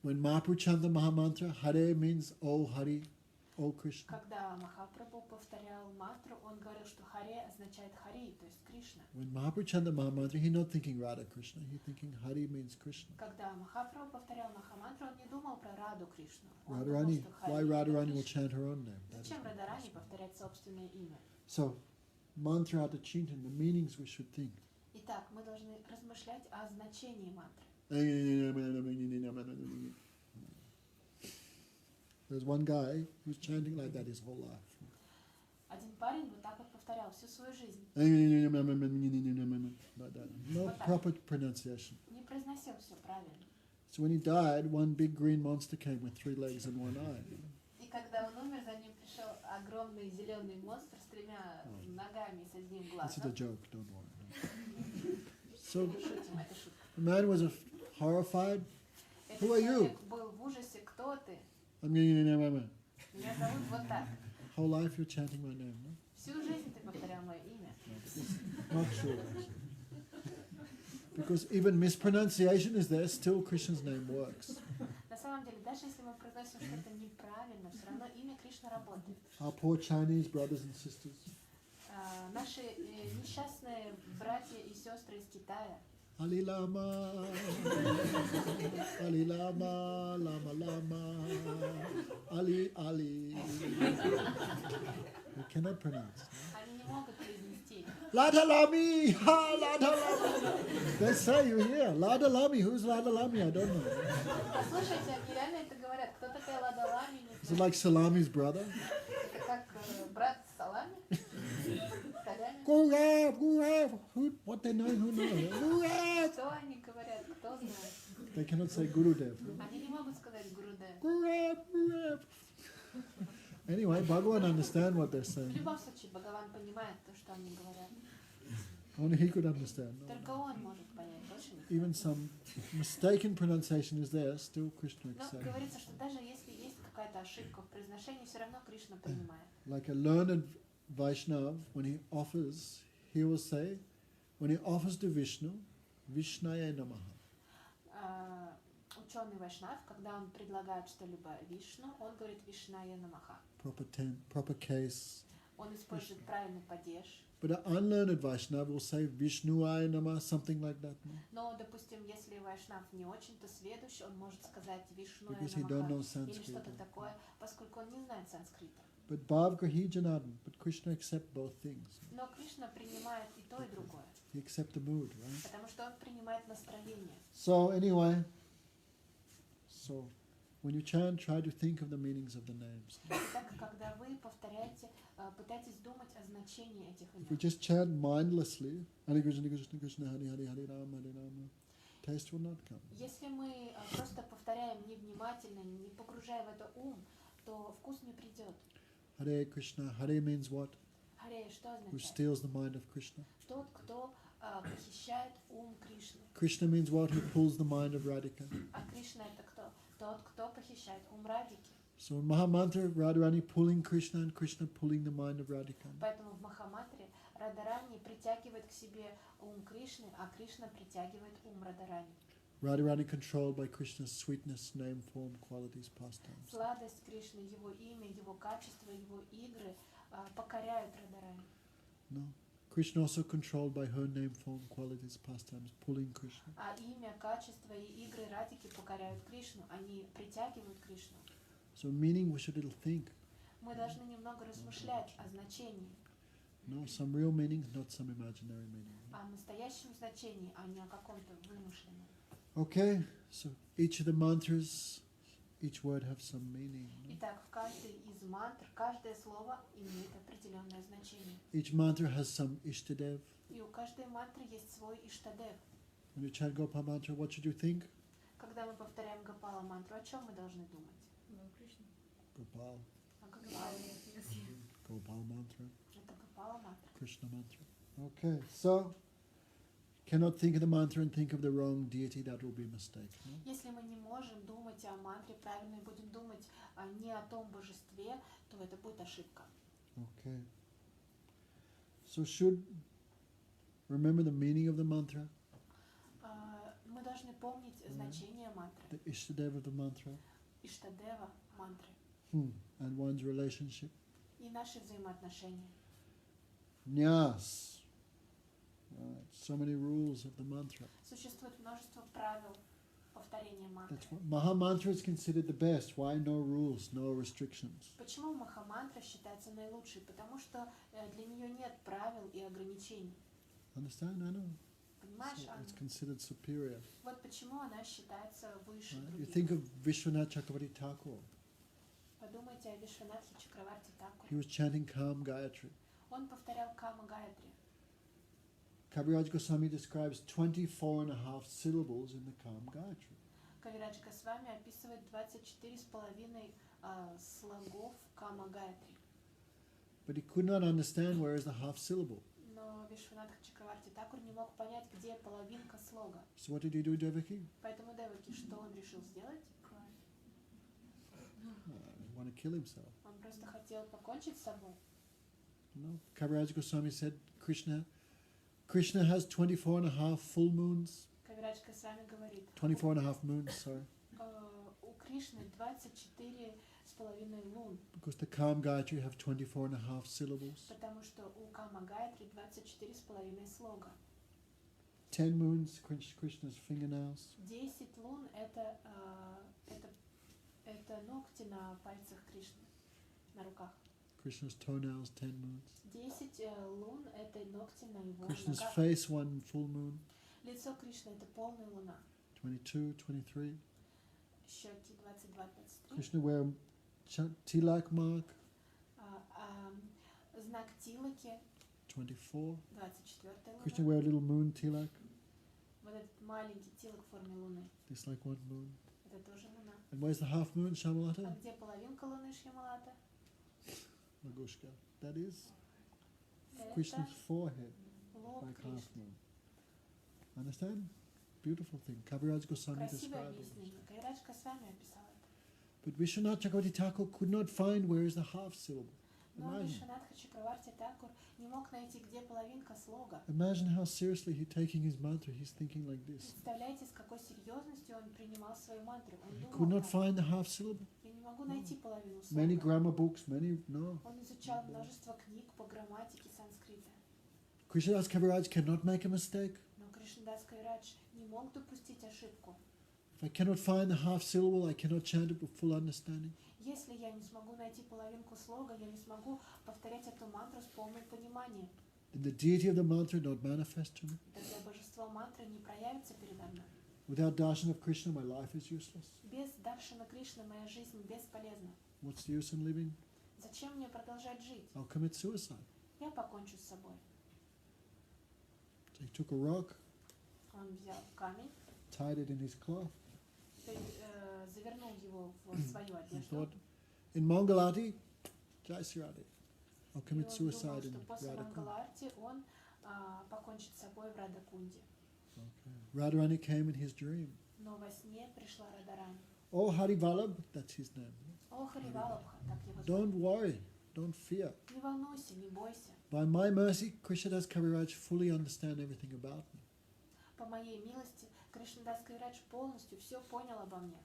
When Mahaprabhu chanted the Maha Mantra, Hare means Oh Hare, Oh Krishna. Когда Махапрабху повторял мантру, он говорил, что Харе означает Хари, то есть Кришна. When Mahaprabhu chanted the Maha Mantra, he's not thinking Radha Krishna. He's thinking Hare means Krishna. Когда Махапрабху повторял Махамантру, он не думал про Раду Кришну. Он думал, Radharani, что why Хари это Radharani will Кришна. chant her own name? That is Зачем not Радharani possible. повторять собственное имя? So, mantra at the chintan, the meanings we should think. Итак, мы должны размышлять о значении мантры. There's one guy who's chanting like that his whole life. Один парень вот так вот повторял всю свою жизнь. Like that. No proper pronunciation. Не произносил все правильно. So when he died, one big green monster came with 3 legs and 1 eye. И когда он умер, за ним пришел огромный зеленый монстр с 3 ногами и с 1 This is a глазом. joke, don't worry. So Шутим, это шутка. the man was horrified. Этот Who are you? человек был в ужасе. Кто ты? Whole Меня зовут вот так. life you're chanting my name. No? Всю жизнь ты повторял мое имя. Not true. Actually. Because even mispronunciation is there, still Krishna's name works. На самом деле, даже если мы произносим что-то неправильно, все равно имя Кришны работает. Our poor Chinese brothers and sisters. Наши несчастные братья и сестры из Китая. Ali Lama, Ali Lama, Lama Lama, Ali Ali. We cannot pronounce. Они не могут произнести. Lada Lami, ha Lada Lami. They say you hear Lada Lami. Who's Lada Lami? I don't know. Послушайте, они реально это говорят. Кто такая Лада Лами? Is it like Salami's brother? Это как брат Салами? Салями? Gurudev. Who? What they know? Who knows? Gurudev. Что они говорят? Кто знает? They cannot say Gurudev. Они не могут сказать Гурудев. Gurudev. Anyway, Bhagavan understand what they're В saying. любом случае, Бхагаван понимает то, что они говорят. Only he could understand. No? Только он может понять, больше никто. Even some mistaken pronunciation is there, still Krishna Но accepts. говорится, что даже если есть какая-то ошибка в произношении, все равно Кришна принимает. Like a learned Vaishnav, when he offers, he will say, when he offers to Vishnu, Vishnaya Namaha. Ученый Вайшнав, когда он предлагает что-либо Вишну, он говорит Вишная Намаха. Proper case. Он использует правильный падеж. But an unlearned Vaishnava will say Vishnuaya Namah, something like that. No? Но, допустим, если вайшнав не очень-то сведущ, он может сказать Вишнуя Because he don't know Намаха или Sanskrit. что-то такое, поскольку он не знает санскрита. But Bhav Grahi Janardhan, but Krishna accepts both things. Но Кришна принимает и то, и другое, He accepts the mood, right? потому что он принимает настроение. So anyway, so when you chant, try to think of the meanings of the names. Итак, когда вы повторяете, пытайтесь думать о значении этих If we имен. just chant mindlessly, Hare Krishna, Krishna Krishna, Hare Hare, Hare Rama, Hare Rama, taste will not come. Если мы просто повторяем невнимательно, не погружая в это ум, то вкус не придет. Hare Krishna, Hare means what? Харе, что Who означает? steals the mind of Krishna. Тот, кто похищает ум Кришны. Krishna means what? Who pulls the mind of Radhika. А Кришна это кто? Тот, кто похищает ум Радики. So in Maha Mantra, Radharani pulling Krishna and Krishna pulling the mind of Radhika. Поэтому в Махамантре Радharani притягивает к себе ум Кришны, а Кришна притягивает ум Радharani. Radharani controlled by Krishna's sweetness, name, form, qualities, pastimes. Сладость Кришны, его имя, его качество, его игры покоряют Радharani. No. Krishna also controlled by her name, form, qualities, pastimes, pulling Krishna. А имя, качество и игры Радики покоряют Кришну, они притягивают Кришну. So meaning we should little think. Мы должны немного размышлять о значении, No, some real meaning, not some imaginary meaning. о настоящем значении, а не о каком-то вымышленном. Okay, so each of the mantras, each word have some meaning. No? Итак, в каждой из мантр, каждое слово имеет определенное значение. Each mantra has some ishtadev. И у каждой мантры есть свой иштадев. When you chant Gopal mantra, what should you think? Когда мы повторяем Гопала мантру, о чем мы должны думать? Gopal. О Гопале. Gopal mantra. Это Гопала мантра. Krishna mantra. Okay, so cannot think of the mantra and think of the wrong deity, that will be a mistake. No? Если мы не можем думать о мантре правильно и будем думать не о том божестве, то это будет ошибка. Okay. So should remember the meaning of the mantra, Мы должны помнить значение мантры, the ishtadev of the mantra, иштадева мантры and one's relationship. и наши взаимоотношения. Nyas. Right. So many rules of the mantra. Существует множество правил повторения мантры. That's what Maha mantra is considered the best. Why no rules, no restrictions? Почему Махамантра считается наилучшей? Потому что для нее нет правил и ограничений. Understand? I know. Понимаешь, So Анна? it's considered superior. Вот почему она считается выше Right? You других. think of Vishwanath Chakravarti Thakur. Подумайте о Вишванатхе Чакраварти He Такуре. was chanting Kam Gayatri. Он повторял Кама Гаятри. Kaviraj Goswami describes 24.5 syllables in the Kam Gayatri. Кавирадж Госвами описывает 24,5 слогов Кама Гаятри. But he could not understand where is the half syllable. Но Вишванатх Чакраварти Такур не мог понять, где половинка слога. So what did he do, Devaki? Поэтому Деваки, что он решил сделать? He wanted to kill himself. Он просто хотел покончить с собой. No. Kaviraj Goswami said Krishna has 24.5 full moons. Кавирадж Госвами говорит, 24.5 moons, sorry. у Кришны 24,5 лун, Because the Kam Gayatri have 24.5 syllables. потому что у Кама Гаятри 24,5 слога. 10 moons, Krishna's fingernails. 10 лун это ногти на пальцах Кришны, на руках. Krishna's toenails, 10 moons. 10 лун это ногти на его Krishna's ногах. face, 1 full moon. Лицо Кришны это полная луна. 22, 23. Щеки 22-23. Krishna wear tilak mark, Знак Тилаки 24. 24 Krishna луна. wear a little moon tilak, Вот этот маленький Тилак в форме луны. it's like 1 moon. Это тоже луна. And where's the half moon, А Shamalata? где половинка луны Шьямалата? Lagushka. That is Это Krishna's forehead, лоб like half Кришны. moon. Understand? Beautiful thing. Kaviraj Goswami Красивое described it. объяснение. Кайрадж Госвами описал это. But Vishwanath Chakravarti Thakur could not find where is the half syllable. Но Imagine. Вишванатха Чакраварти Такур не мог найти, где половинка слога. Imagine how seriously he's taking his mantra. He's thinking like this. Представляете, с какой серьезностью он принимал свою мантру. Он He could думал, not так, find the half syllable. я не могу найти половину Many слога. grammar books, no. Он изучал множество книг по грамматике санскрита. Krishnadas Kaviraj cannot make a mistake. Но Кришнадас Кавирадж не мог допустить ошибку. If I cannot find the half syllable, I cannot chant it with full understanding. Если я не смогу найти половинку слога, я не смогу повторять эту мантру с полным пониманием. Then the deity of the mantra not manifest to me. Тогда божество мантры не проявится передо мной. Without darshan of Krishna, my life is useless. Без даршана Кришны моя жизнь бесполезна. What's the use in living? Зачем мне продолжать жить? I'll commit suicide. Я покончу с собой. So he took a rock, Он взял камень, tied it in his cloth. Завернул его в свою He одежду. thought, in Mangalati, Jai Sri Radhe, I'll И commit он suicide думал, in что после Radha. Мангаларти он покончит с собой в Радакунде. Okay. Radharani came in his dream. Но во сне пришла Радharani. Oh, Hari Vallabh, that's his name. О, Харивалабха, так его Don't зовут. worry, don't fear. Не волнуйся, не бойся. By my mercy, Krishnadas Kaviraj fully understand everything about me. По моей милости, Кришнадас Кавирадж полностью все понял обо мне.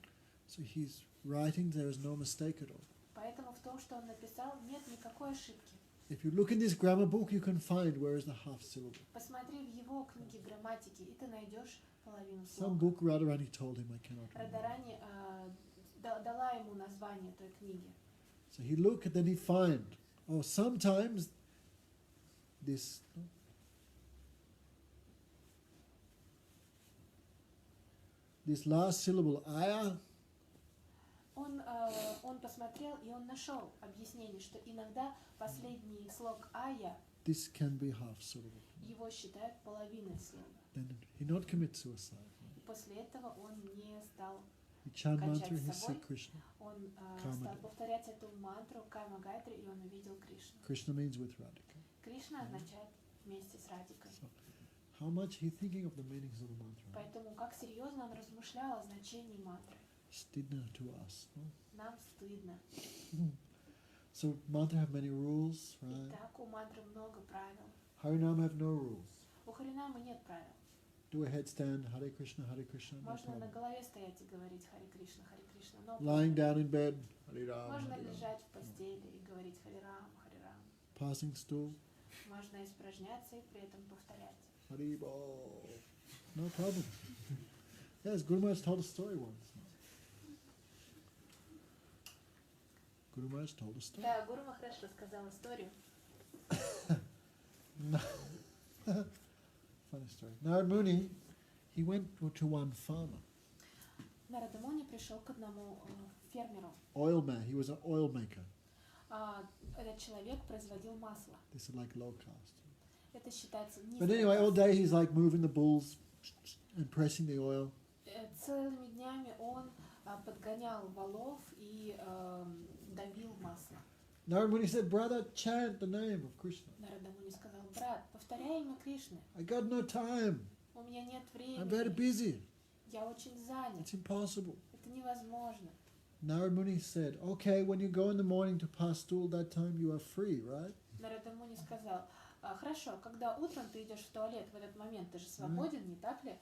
So he's writing, there is no mistake at all. Поэтому в том, что он написал, нет никакой ошибки. If you look in this grammar book, you can find where is the half syllable. Посмотри в его книге грамматики, и ты найдешь половину Some слога. book Radharani told him, I cannot remember. Радharani дала ему название той книги. So he looked and then he find, oh, sometimes this, this last syllable, aya, Он посмотрел, и он нашел объяснение, что иногда последний слог «ая» this can be half syllable. его считают половиной слога. Then he not commit suicide. И после этого он не стал, He chant Качать mantra, he собой. see Krishna. он Кама стал Гайтри. повторять эту мантру Кама Гайтри, и он увидел Кришну. Krishna means with Radhika. Кришна означает вместе с Радикой. So how much he thinking of the meanings of the mantra? Поэтому как серьезно он размышлял о значении мантры. Stidna to us. No? Нам стыдно. So mantra have many rules, right? Итак, у мантры много правил. Harinam have no rules. У Харинамы нет правил. Do a headstand, Hare Krishna, no Можно на problem. голове стоять и говорить Харе Кришна, но Lying down in bed, Hare Rama, можно Hare Rama. лежать в постели и говорить Харе Рама, Харе Рама. Passing stool, Можно испражняться и при этом повторять. Hare Bol. No problem. Yes, Guru Maharaj told a story once. Guru Maharaj told a story. Да, Гуру Махарадж рассказал историю. Funny story. Narad Muni, he went to one farmer, Нарада Муни пришел к одному фермеру. oil man. He was an oil maker. Этот человек производил масло. This is like low caste. Это считается But anyway, all day he's like moving the bulls and pressing the oil. Целыми днями он подгонял волов и давил масло. Narad Muni said, brother, chant the name of Krishna. Нарада Муни сказал: брат, повторяй имя Кришны. I got no time. У меня нет I'm very времени. busy. Я очень занят. It's impossible. Это невозможно. Narad Muni said, okay, when you go in the morning to pass stool, that time you are free, right? Нарада Муни сказал: хорошо, когда утром ты идешь в туалет, в этот момент ты же свободен, не так ли?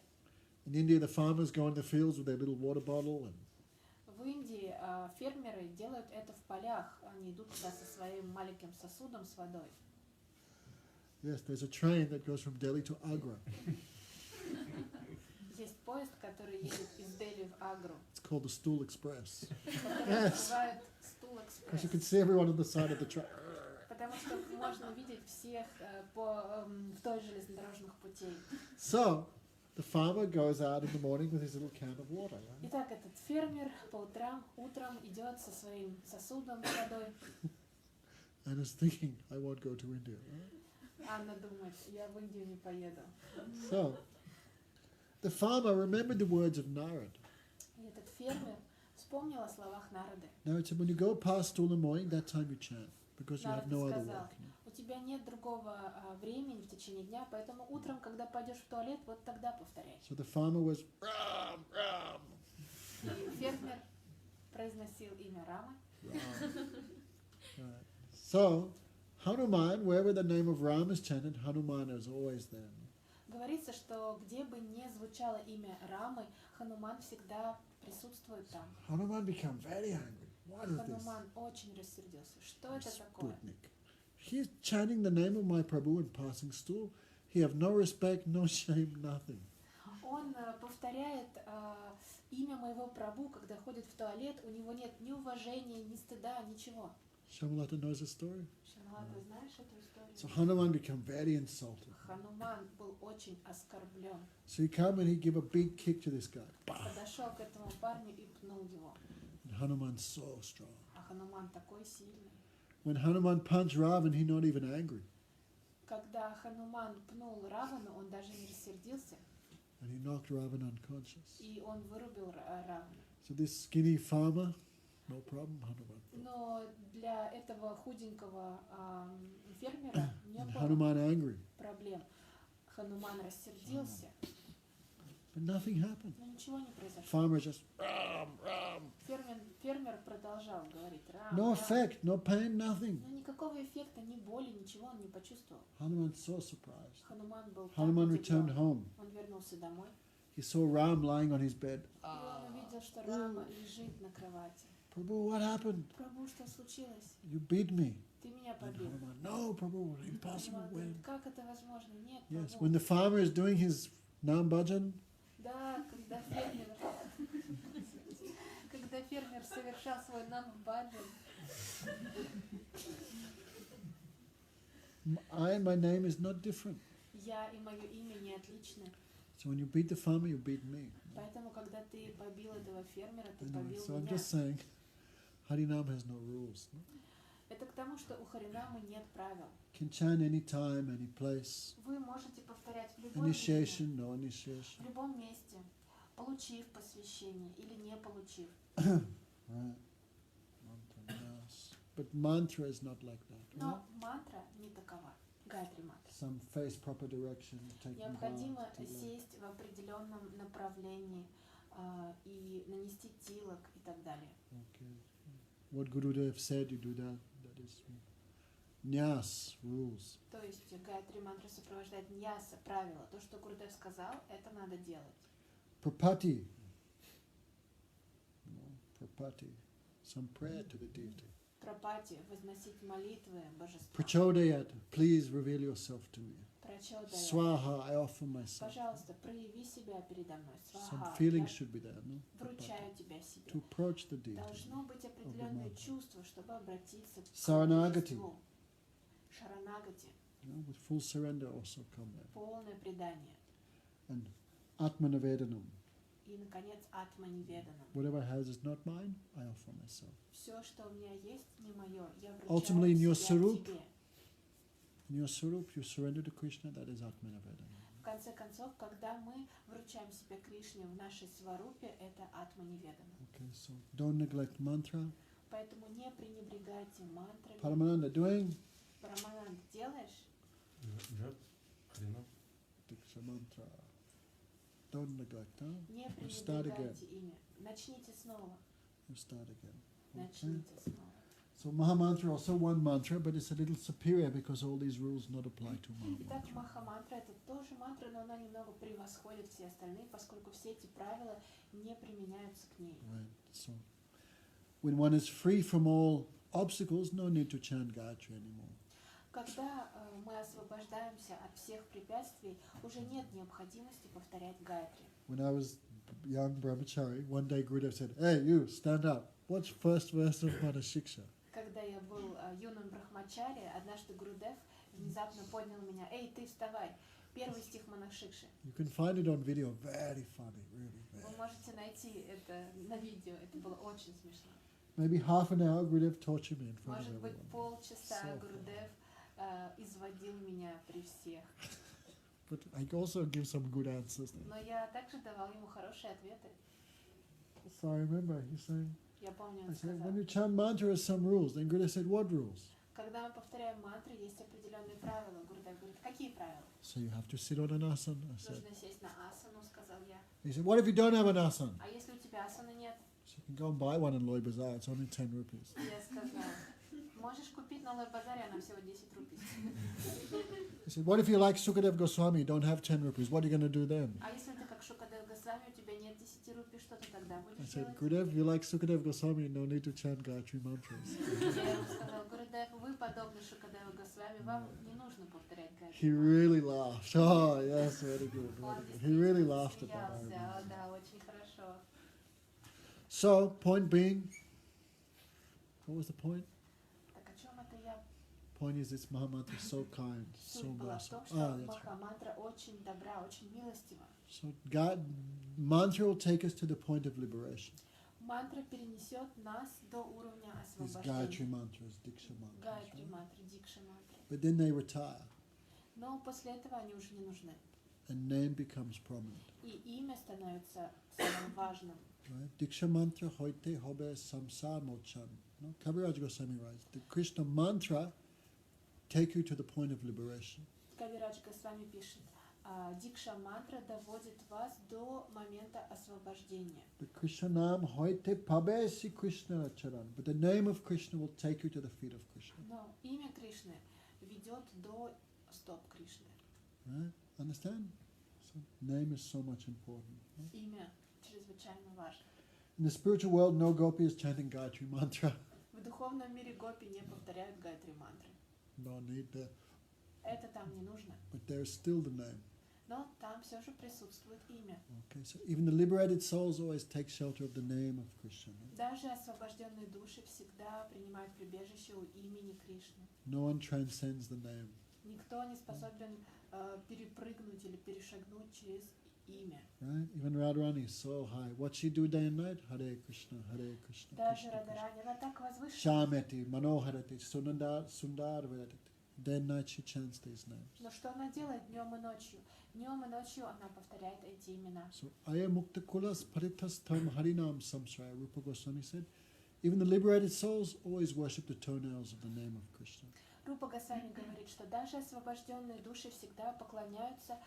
In India, the farmers go in the fields with their little water bottle and В Индии фермеры делают это в полях. Они идут туда со своим маленьким сосудом с водой. yes, there's a train that goes from Delhi to Agra. Есть поезд, который едет из Дели в Агру, It's called the Stool Express. который Yes. называют Стул Because you Экспресс. can see everyone on the side of the track. Потому что можно видеть всех вдоль железнодорожных путей. So, the farmer goes out in the morning with his little can of water, right? Итак, этот фермер по утром идет со своим сосудом с водой. And is thinking, I won't go to India, right? Анна думает: я в Индию не поеду. So, the farmer remembered the words of Narad. И этот фермер вспомнил о словах Нарады. Narad said, when you go past stool in the morning, that time you chant. Because you have Нарада no other сказал: work. у тебя нет другого времени в течение дня, поэтому утром, когда пойдешь в туалет, вот тогда повторяй. So the farmer was, Ram, Ram, И фермер произносил имя Рамы. Ram. Right. So, Hanuman, wherever the name of Ram is chanted, Hanuman is always there. Говорится, что где бы ни звучало имя Рамы, Хануман всегда присутствует там. Hanuman became very angry. What is this? Хануман очень рассердился. Что это такое? Sputnik. He's chanting the name of my Prabhu and passing stool. He have no respect, no shame, nothing. Он повторяет имя моего Прабху, когда ходит в туалет, у него нет ни уважения, ни стыда, ничего. Shamalata knows the story. Шамала, ты знаешь эту историю? So Hanuman became very insulted. Хануман был очень оскорблен. So he came and he gave a big kick to this guy. Подошел к этому парню и пнул его. And Hanuman's so strong. А Хануман такой сильный. When Hanuman punched Ravan, he not even angry. Когда Хануман пнул Равану, он даже не рассердился, And he knocked Ravan unconscious. и он вырубил Равану. So this skinny farmer, no problem, Hanuman. Но для этого худенького фермера не And было Hanuman angry. проблем. Хануман рассердился, But nothing happened. но ничего не произошло. Farmer just, Ram, Ram. Фермер продолжал говорить Рам, No Рам. effect, no pain, nothing. Но никакого эффекта, ни боли, ничего он не почувствовал. Hanuman so surprised. Хануман был так Hanuman удивлен. returned home. Он вернулся домой, He saw Ram lying on his bed. и он увидел, что Рама лежит на кровати. Prabhu, what happened? Прабху, что случилось? You beat me. Ты меня And побил. Hanuman, no, Prabhu, impossible. Хануман When? говорит, как это возможно? Нет, Yes, Прабху. when the farmer is doing his Nam Bhajan, Да, когда фермер совершал свой намбаджан, I and my name is not different. я и мое имя не отличны. So when you beat the farmer, you beat me. Поэтому, когда ты побил этого фермера, ты Anyway, побил so I'm меня. just saying, Harinam has no rules. No? Это к тому, что у Харинамы нет правил. Can chant any time, any place. Вы можете повторять в любом месте, Initiation, no initiation. в любом месте, получив посвящение или не получив. Right. Mantra, yes. But mantra is not like that. Right? Но мантра не такова. Гайатри мантра. Some face proper direction, taking Необходимо bath, to left. сесть в определенном направлении и нанести тилок и так далее. Okay. What Gurudev said, you do that. That is Nyas, rules. То есть гайатри мантра сопровождает ньяса, правила. То, что Гурудев сказал, это надо делать. Prapati. Prapati. Some prayer to the deity. Прапати, возносить молитвы божеству. Prachodayat, please reveal yourself to me. Прачодая, Swaha, I offer myself. пожалуйста, прояви себя передо мной. Some Сваха, feelings я should be there, no? вручаю тебя себе. To approach the deity. Должно быть определенное чувство, чтобы обратиться к Саранагати. божеству. Шаранагати. You know, with full surrender also come there. Полное предание. And Atmanavedanam. И, наконец, атма-неведанам. Whatever I have is not mine, I offer myself. Все, что у меня есть, не мое. Я Ultimately, in your вручаю себя sarup, тебе. In your Sarup, you surrender to Krishna, that is Atmanavedanam. В конце концов, когда мы вручаем себя Кришне в нашей сварупе, это атма-неведанам. Okay, so don't neglect mantra. Поэтому не пренебрегайте мантрами. Paramananda doing Парамананд делаешь? Diksha mantra. Don't neglect, huh? Не You start again. пренебрегайте ими. Начните снова. You start again. Okay. Начните снова. So Maha Mantra also one mantra, but it's a little superior because all these rules not apply to Maha Итак, Mantra. маха-мантра это тоже мантра, но она немного превосходит все остальные, поскольку все эти правила не применяются к ней. Right. So when one is free from all obstacles, no need to chant Gayatri anymore. Когда мы освобождаемся от всех препятствий, уже нет необходимости повторять гайатри. When I was young brahmachari, one day Gurudev said, "Hey, you stand up. What's first verse of Manashiksha?" Когда я был юным брахмачари, однажды Гурудев внезапно поднял меня. Эй, ты вставай! Первый стих Манашикши. You can find it on video. Very funny, really. Вы можете найти это на видео. Это было очень смешно. Maybe half an hour Gurudev tortured me in front Может of быть, everyone. полчаса So Гурудев изводил меня при всех. But I also give some good answers there. Но я также давал ему хорошие ответы. So I remember he saying, Я помню, I он said, сказал, when you chant mantra, there's some rules. Then Gurudev said, what rules? когда мы повторяем мантры, есть определенные правила. Гурудев говорит, какие правила? So you have to sit on an asana. I said. Нужно сесть на асану, сказал я. He said, what if you don't have an asana? А если у тебя асаны нет? So you can go and buy one in Loy Bazaar. It's only 10 rupees. Я сказала, можешь купить на Лой-базаре, она всего 10 рупий. He said, what if you like Sukadev Goswami, don't have 10 rupees? What are you going to do then? А если ты как Шукадев Госвами, у тебя нет 10 рупий, что ты тогда I будешь said, делать? Gurudev, you like Sukadev Goswami, no need to chant Gayatri mantras. Я ему сказал, Гурудев, вы подобны Шукадеву Госвами, с вами, вам не нужно повторять Гайатри He мантру. really laughed. Oh, yes, very good. Very Он good. He really действительно laughed at that. I смеялся, remember. да, очень хорошо. So, point being, what was the point? Так о чем это я? Point is this Mahamantra is so kind, so Суть была в merciful. том, что Ah, that's right. Маха-мантра очень добра, очень милостива. So, God, mantra will take us to the point of liberation. Мантра перенесет нас до уровня These Gayatri освобождения. mantras, Diksha mantras. Гайатри Right? мантры, Дикша мантры. But then they retire, Но после этого они уже не нужны. and name becomes prominent. И имя становится самым важным. Right? Diksha mantra hoite hobe samsar mochan. No? Kaviraj Goswami writes, the Krishna mantra take you to the point of liberation. Кавирадж Госвами пишет, Дикша мантра доводит вас до момента освобождения. The Krishna nam hoite pabe si Krishna charan. But the name of Krishna will take you to the feet of Krishna. Но имя Кришны ведет до стоп Кришны. Right? Understand? So name is so much important. Right? Имя чрезвычайно важно. In the spiritual world, no gopi is chanting Gayatri mantra. В духовном мире гопи не повторяют Гайатри мантры. No need there. Это там не нужно. But there's still the name. Но там все же присутствует имя. Okay, so even the liberated souls always take shelter of the name of Krishna. Right? Даже освобожденные души всегда принимают прибежище у имени Кришны. No one transcends the name. Никто не способен перепрыгнуть или перешагнуть через имя. Right? Even Radharani is so high. What she do day and night? Hare Krishna, Hare Krishna. Даже Krishna, Krishna. Радharani, она так возвышена. Shamati, Manoharati, Sundar Vedati. Day and night she chants these names. Но что она делает днем и ночью? Днем и ночью она повторяет эти имена. So, Aya Mukta Kulas Paritastam Harinam Samsraya, Rupa Goswami said, even the liberated souls always worship the toenails of the name of Krishna. Рупа Госвами говорит, что даже освобожденные души всегда поклоняются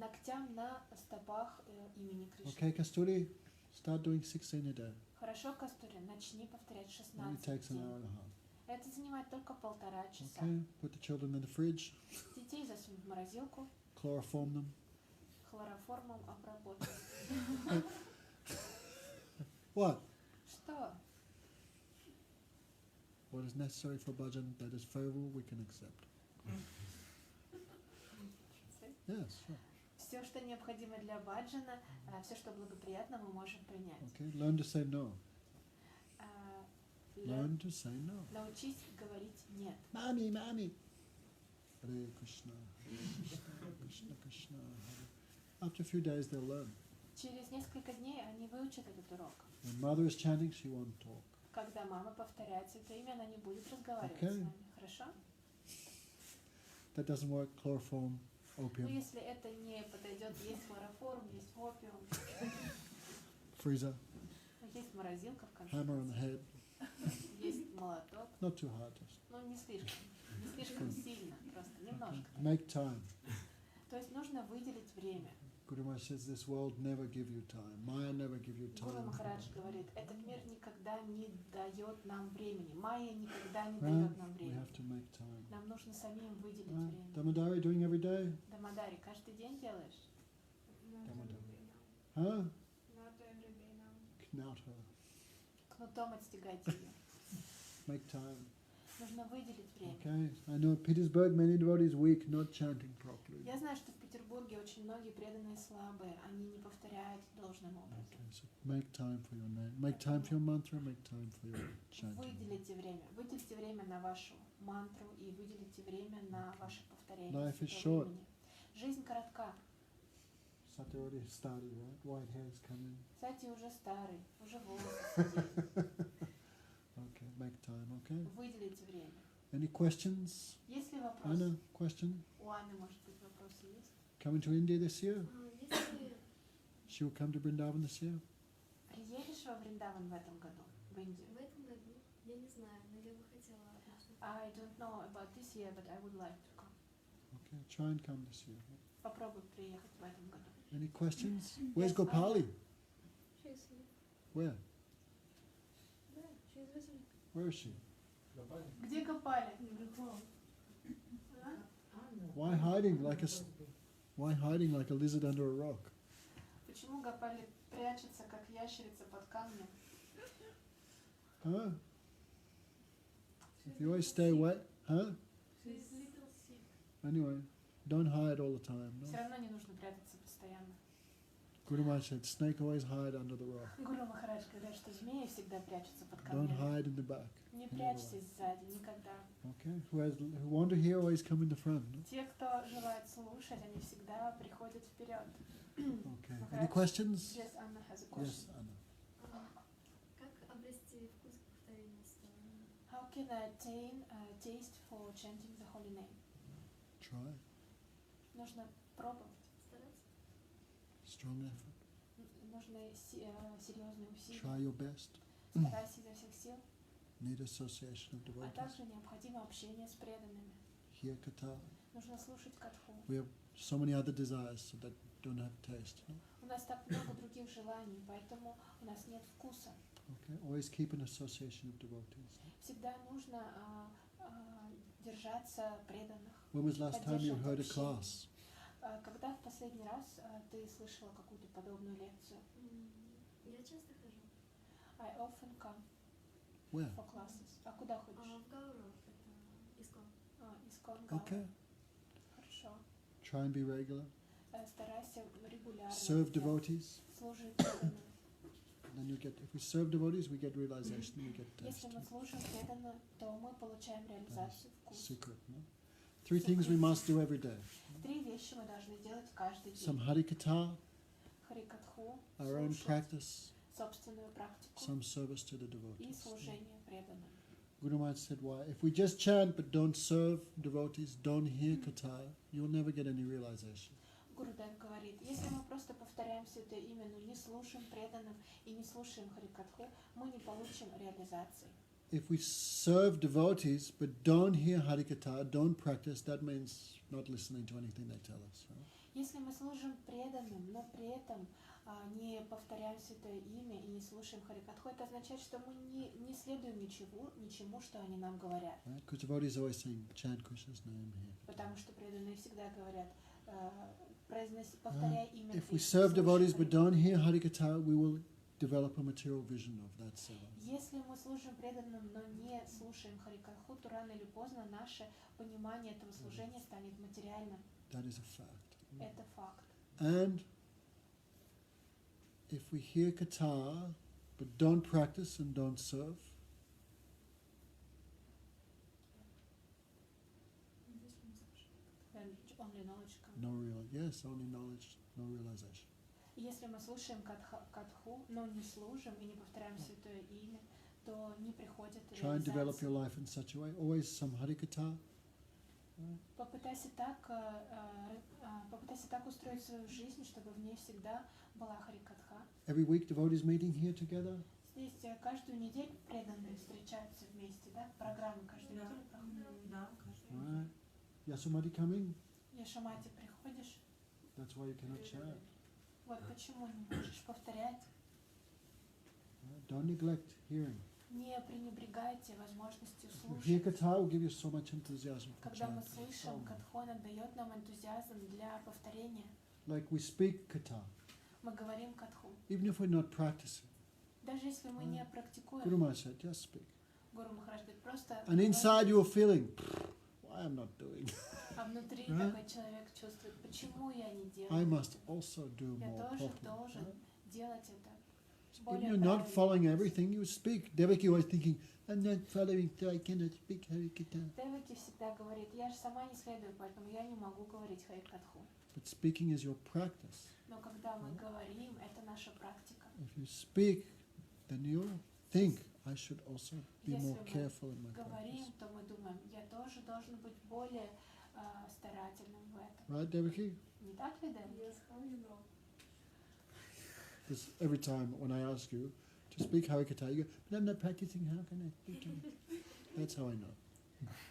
ногтям на стопах имени Кришны. Okay, Kasturi, start doing 16 a day. Хорошо, Кастури, начни повторять It only 16 takes в an день. hour and a half. Это занимает только 1,5 часа. Okay, put the children in the fridge, Детей засунь в морозилку, chloroform them. хлороформом обработать. What? Что? What is necessary for bhajan that is favorable, we can accept. Yes, sure. Все, что необходимо для баджана, все, что благоприятно, мы можем принять. Okay, learn to say no. Ле- Learn to say no. Научись говорить «нет». Mommy, mommy. Hare Krishna, Hare Krishna, Krishna Krishna, Hare. After a few days they'll learn. Через несколько дней они выучат этот урок. When mother is chanting, she won't talk. Когда мама повторяет это имя, она не будет разговаривать Okay. с нами. Хорошо? That doesn't work, chloroform, Но opium, если это не подойдет, есть хлороформ, есть опиум, freezer, есть морозилка, в конце hammer on the концов, head. есть молоток. Not too hard, just Ну, не слишком сильно, просто немножко. make time. То есть нужно выделить время. Guru Maharaj says this world never give you time. Maya never give you Гуру time. Махарадж говорит, этот мир никогда не дает нам времени. Майя никогда не Right? дает нам We времени. have to make time. Нам нужно самим выделить Right? время. Damodari doing every day? Дамадари, каждый день делаешь? Huh? Not every day now. Knout her. Кнутом отстегайте ее. Make time. Нужно выделить время. Okay. I know in Petersburg many devotees weak, not chanting properly. Я знаю, что в Петербурге очень многие преданные слабые, они не повторяют должным образом. Okay, so make time for your name. Make time for your mantra, make time for your chanting. Выделите время. Выделите время на вашу мантру и выделите время на ваше повторение. Life is святого short. имени. Жизнь коротка. Sati already started, right? White hairs coming. Кстати, уже старый, уже волосы седые. Okay, make time, okay? Выделите время. Any questions? Есть ли вопросы? Anna, question? У Анны, может быть, вопросы есть? Coming to India this year? Если She will come to Vrindavan this year? Приедешь во Вриндаван в этом году, в Индию? в этом году, я не знаю, но я бы хотела однажды. I don't know about this year, but I would like to come. Okay, try and come this year. Попробуй приехать в этом году. Any questions? Where's Yes, Gopali? She's here. Where? Да, she's visiting. Where is she? Где копали? Why hiding like why hiding like a lizard under a rock? Почему Гопали прячется, как ящерица под камнем? Huh? If you always stay away, huh? She's Anyway, don't hide all the time. Все No? равно не нужно прятаться постоянно. Guru Maharaj said, snake always hide under the rock. Гуру Махарадж говорят, что змеи всегда прячутся под Don't камнями. hide in the back. Не Never прячьтесь сзади, никогда. Okay? Who want to hear always come in the front. No? Те, кто желает слушать, они всегда приходят вперед. Okay. Any Maharaj, questions? Yes, Anna has a Yes, question. Anna. Как обрести вкус к повторению слова? How can I attain a taste for chanting the holy name? Try. Нужно пробовать. Стараться? Strong effort. Нужно серьезные усилия. Try your best. Старайся изо всех сил. Need association of А devotees. также необходимо общение с преданными. Hear katha. Нужно слушать катху. We have so many other desires so that don't have taste. No? У нас так много других желаний, поэтому у нас нет вкуса. Okay. Always keep an association of devotees. Всегда нужно держаться преданных. When was last time you heard a Поддерживать class? Когда в последний раз ты слышала какую-то подобную лекцию? Я часто хожу. I often come Where? for classes. А куда ходишь? В Гауру, это Искон. Искон Okay. Хорошо. Try and be regular. Старайся регулярно. Serve devotees. Служить преданным. Then you get. If we serve devotees, we get realization. We get taste. Если мы служим преданно, то мы получаем реализацию вкуса. Secret. No? 3 things we must do every day. 3 вещи мы должны делать каждый Some день. Hare Katha, Харикатху, our own слушать practice, собственную практику some service to the и devotees. служение преданным. Guru Maharaj said, why? If we just chant but don't serve devotees, don't hear Katha, you'll never get any realization. Гурудев говорит, если мы просто повторяем все это имя, но не слушаем преданным и не слушаем Харикатху, мы не получим реализации. If we serve devotees but don't hear Hare Katha, don't practice, that means not listening to anything they tell us. Right? Если мы служим преданным, но при этом не повторяем святое имя и не слушаем Харикатху, это означает, что мы не следуем ничему, что они нам говорят. Because devotees always saying, chant Krishna's name here. Потому что преданные всегда говорят, повторяй имя If we Кришны, serve слушай devotees but Харикатху. don't hear Hare Katha, we will develop a material vision of that seva. Если мы служим преданным, но не слушаем Харикатху, то рано или поздно наше понимание этого служения станет материальным. That is a fact. Это факт. And if we hear Katha but don't practice and don't serve, Only knowledge comes. no real, yes, only knowledge, no realization. Если мы слушаем катху, но не служим и не повторяем святое имя, то не приходит Try and develop your реализация. life in such a way. Always some Hare Katha. Попытайся так устроить свою жизнь, чтобы в ней всегда была Харикатха. Every week devotees meeting here together. Здесь каждую неделю преданные встречаются вместе, да? Программы каждую неделю проходят. Да, каждый Right. Yasumati coming. Яшамати, приходишь? That's why you cannot chant. Вот почему не можешь повторять. Right? Don't neglect hearing. Не пренебрегайте возможностью You hear слушать. Katha will give you so much enthusiasm for Когда мы chanting. слышим, катху, она дает нам энтузиазм для повторения. Like we speak Katha, Мы говорим катху. even if we're not practicing. Даже если мы не Guru практикуем, Maharaj said, just speak. Гуру Махарадж говорит, просто And inside you're feeling, why I'm not doing? а внутри Right? такой человек чувствует, почему я не I делаю. must also do Я more тоже properly. должен Right? делать это If более you're not правильно. following everything, you speak. Devaki was thinking, I'm not following, so I cannot speak Hare Katha. Деваки всегда говорит, я же сама не следую, поэтому я не могу говорить Харикатху. But speaking is your practice. Но когда мы говорим, это наша практика. If you speak, then you think, I should also be Если more мы careful in my practice. говорим, то мы думаем, я тоже должен быть более старательным в этом. Right, Devaki? Не так ли, Деваки? Yes, how you know? Because every time when I ask you to speak Hare Katha, you go, but I'm not practicing, how can I speak it? That's how I know.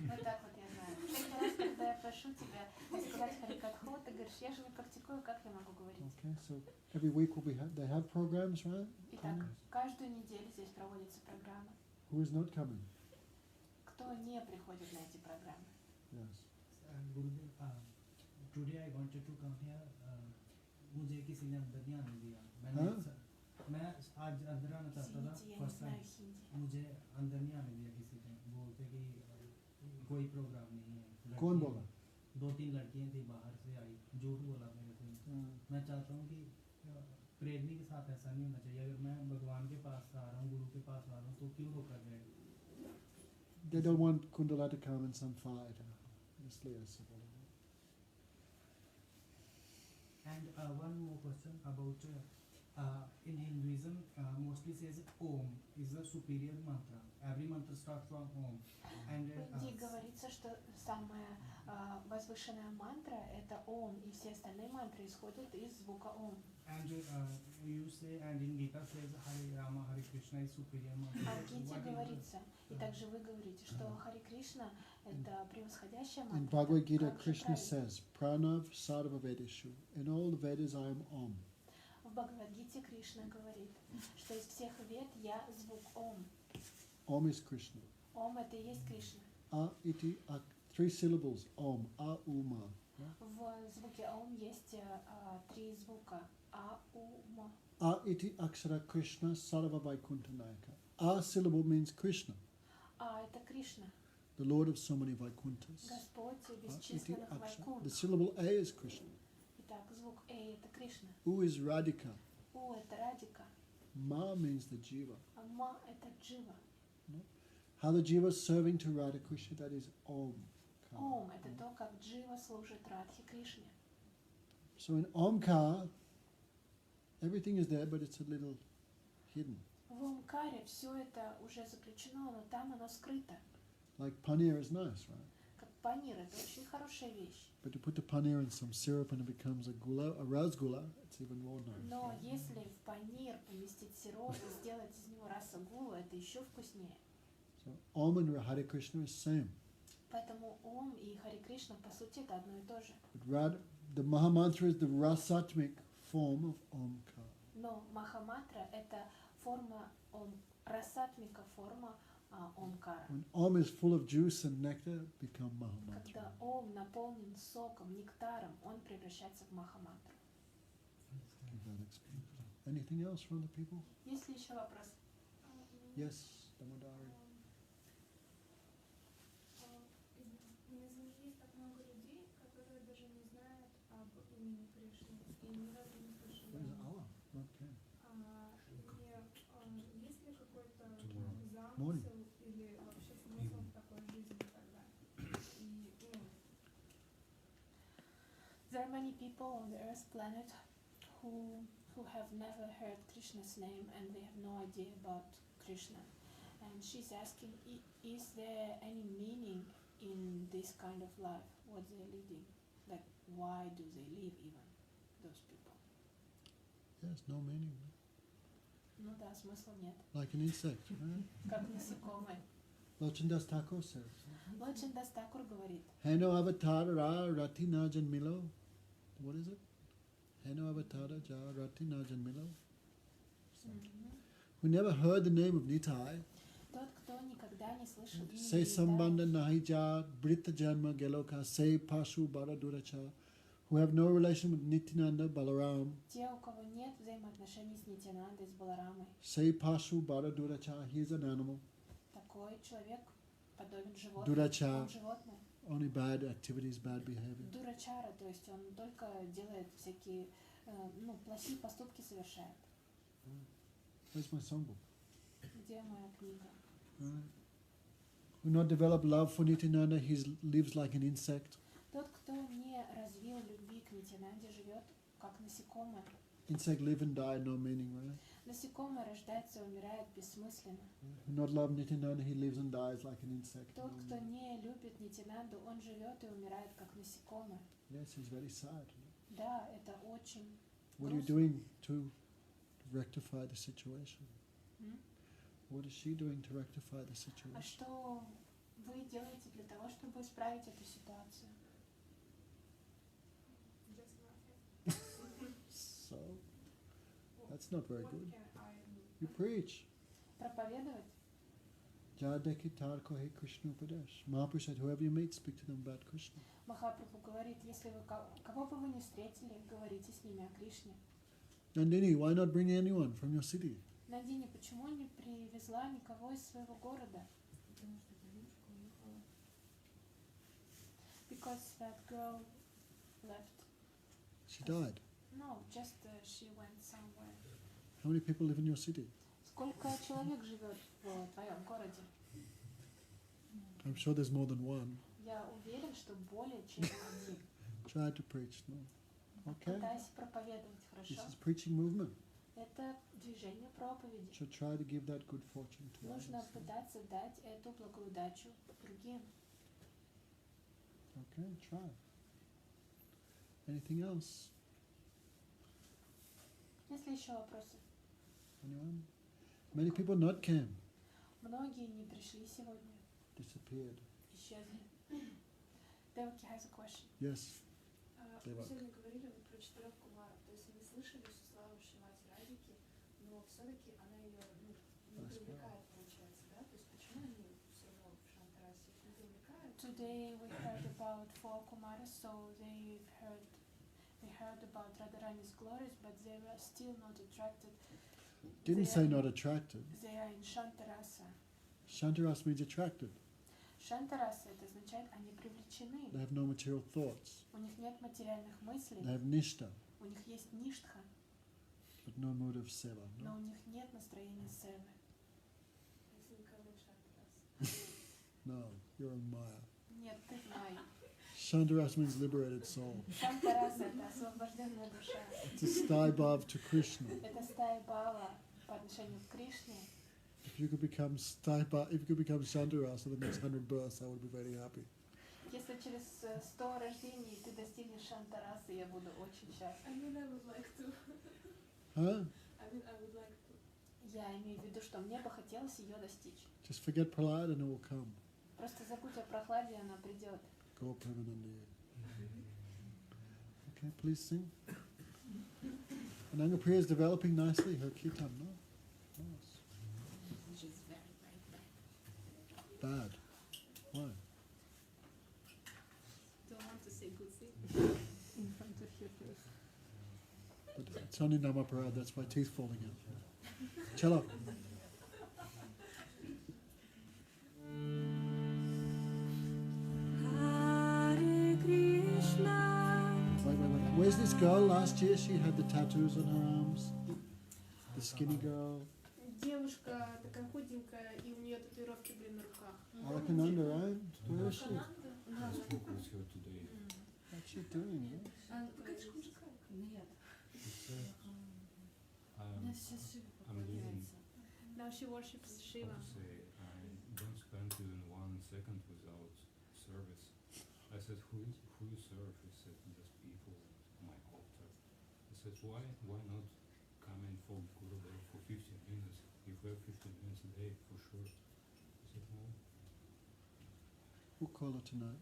Вот так вот я знаю. Всякий раз, когда я прошу тебя сказать Харикатху, ты говоришь, я же не практикую, как я могу говорить? Okay, so every week will they have programs, right? Итак, каждую неделю здесь проводится программа. Who is not coming? Кто не приходит на эти программы? Yes. Gurudev, today I wanted to come here. मुझे किसी ने अंदर नहीं आने दिया. मैं आज अंदर आना चाहता था Извините, я не first time. знаю хинди. मुझे अंदर नहीं आने दिया किसी ने. बोलते कि कोई प्रोग्राम नहीं है. कौन बोला? 2-3 लड़कियां थी बाहर से आई, झूठ बोला मेरे को। मैं चाहता हूँ कि प्रेरणी के साथ ऐसा नहीं होना चाहिए। अगर मैं भगवान के पास आ रहा हूँ, गुरु के पास आ रहा हूँ, तो क्यों रोका जाए? They don't want Kundala to come in some fight. इसलिए ऐसे बोला। And one more question about in Hinduism, mostly says Om is the superior mantra. Every mantra starts from Om. And В Индии говорится, что самая возвышенная мантра это Ом, и все остальные мантры исходят из звука Ом. and you say, and in Gita says Hare Rama, Hare Krsna is superior mantra. А в Гите говорится, и также вы говорите, что Харе Кришна это превосходящая мантра. In Bhagavad Gita, Как же Krishna правильно? says, Pranav Sarva Vedeshu. In all the Vedas I am Om. В Бхагавад-гите Кришна говорит, что из всех вед я звук Ом. Om is Krishna. Ом это и есть Кришна. A iti, 3 syllables. Om, A, U, Ma. В звуке Ом есть 3 звука. А, У, Ма. A iti akshara Krishna sarva vaikuntha nayaka. A syllable means Krishna, А это Кришна, the Lord of so many Vaikunthas. Господь A iti бесчисленных akshara. The вайкунтх. syllable A is Krishna. Итак, звук Э это Кришна. U is Radhika. У это Радика. Ma means the Jiva. А Ма это Джива. How the Jiva is serving to Radha Krishna, that is Om. Ом это то, как Джива служит Радхе Кришне. So in Omkar, everything is there, but it's a little hidden. В Омкаре все это уже заключено, но там оно скрыто. Like paneer is nice, right? Как панир, это очень хорошая вещь. But you put the paneer in some syrup and it becomes a gula, a rasgulla, it's even more nice. Но если в панир поместить сироп и сделать из него расагулу, это еще вкуснее. So Om and Hare Krishna is same. Поэтому Ом и Харе Кришна, по сути, это одно и то же. But the Maha Mantra is the rasatmic form of Omkar. Но Махамантра – это форма Ом, расатмика форма Омкара. When Om is full of juice and nectar, become Maha Mantra. Когда Ом наполнен соком, нектаром, он превращается в Махамантру. Give that explanation. Anything else from the people? Есть ли еще вопрос? Yes, Damodari. В мире есть так много людей, которые даже не знают об имени Кришны и ни разу не слышали. Where's Allah? Okay. Есть ли какой-то Morning. замысел или вообще смысл в такой жизни тогда? There are many people on the Earth planet who have never heard Krishna's name and they have no idea about Krishna. And she's asking, is there any meaning in this kind of life, what they're leading? Like, why do they live even, those people? Yes, no meaning. Ну да, смысла нет. Like an insect, right? Как насекомые. Lochandas Thakur says, Лочандас Такур говорит, Heno avatara rati na janmilo. What is it? Heno avatara ja rati na janmilo. Who never heard the name of Nitai, тот, кто никогда не слышал имени say Нитай, sambandha nahi ja brita janma geloka, say pashu baraduracha, who have no relation with Nityananda Balaram, те, у кого нет взаимоотношений с Нитянандой, с Баларамой, say pashu baraduracha, he is an animal, такой человек подобен животному. Дураcha, Он животное. only bad activities, bad behavior. Дурачара, то есть он только делает всякие, плохие поступки совершает. Where's my songbook? Где моя книга? Right. Who not develop love for Nityananda, he lives like an insect. Тот, кто не развил любви к Нитянанде, живет как насекомое. Insect live and die, no meaning, right? Насекомое рождается и умирает бессмысленно. Who not love Nityananda, he lives and dies like an insect. Тот, no кто meaning. не любит Нитянанду, он живет и умирает как насекомое. Yes, he's very sad. Да, это очень What are you грустно. doing to rectify the situation? М? What is she doing to rectify the А situation? что вы делаете для того, чтобы исправить эту ситуацию? Just nothing. So, that's not very What good. can I do? You preach. Проповедовать? Jadeki tarko he Krishna upadesh. Mahaprabhu said, whoever you meet, speak to them about Krishna. Махапрабху говорит, если вы кого бы вы ни встретили, говорите с ними о Кришне. Nandini, why not bring anyone from your city? Надине, почему не привезла никого из своего города? Because that girl left. She died. No, just she went somewhere. How many people live in your city? Сколько человек живет в твоем городе? I'm sure there's more than one. Я уверен, что более чем один. Try to preach. No? Okay. Пытайся проповедовать, This хорошо? is preaching movement. Это движение проповеди. So try to give that good fortune to Нужно others. пытаться дать эту благую удачу другим. Okay, try. Anything else? Есть ли еще вопросы? Anyone? Many people not came, Многие не пришли сегодня, disappeared. исчезли. Devotee has a question. Yes. Вы Дева. сегодня говорили вот про 4 кумаров, то есть мы слышали всю славу Шримати Радхики, но все-таки она ее не привлекает, получается, да? То есть почему они все равно в Шантарасе их не привлекают? Today we heard about 4 Kumaras, so they heard about Radharani's glories, but they were still not attracted. Didn't say not attracted. They are in Shantarasa. Shantaras means attracted. Shantarasa это означает, они привлечены. They have no material thoughts. У них нет материальных мыслей, They have nishta, у них есть ништха, but no mood of seva. но No? у них нет настроения севы. Если никого в Шантарасе. No, you're in Maya. Нет, ты май. Shantaras means liberated soul. Шантараса это освобожденная душа. It's a stai bhav to Krishna. Это стая бава по отношению к Кришне. If you could become Shantaras in the next 100 births, I would be very happy. Если через 100 рождений ты достигнешь Шантарасы, я буду очень счастлив. I mean, I would like to. Huh? I mean, I would like to. Я имею в виду, что мне бы хотелось ее достичь. Just forget Prahlad and it will come. Просто забудь о прохладе, она придет. Go Premanandi. Okay, please sing. And Angapriya is developing nicely her kirtan, no? Nice. She's very, very bad. Bad. Why? Don't want to say good thing in front of her face. But it's only Namaparad, that's why teeth falling out. Chalo. Hare Krishna. Wait. Where's this girl? Last year she had the tattoos on her arms. The skinny girl. Девушка такая худенькая, и у нее татуировки были на руках. Alakananda, right? Where is she? Spoke with her today. What's she doing? Yeah? Какая-то мужика. Нет. Um, Она сейчас живо I'm leaving. поклоняется. Now she worships How Shiva. to say, I don't spend even 1 second without service. I said, who you serve? He said, just people, my altar. I said, why not come in for Gurudev for 15 minutes? If we have 15 minutes a day, for sure. He said, no. We'll call her tonight.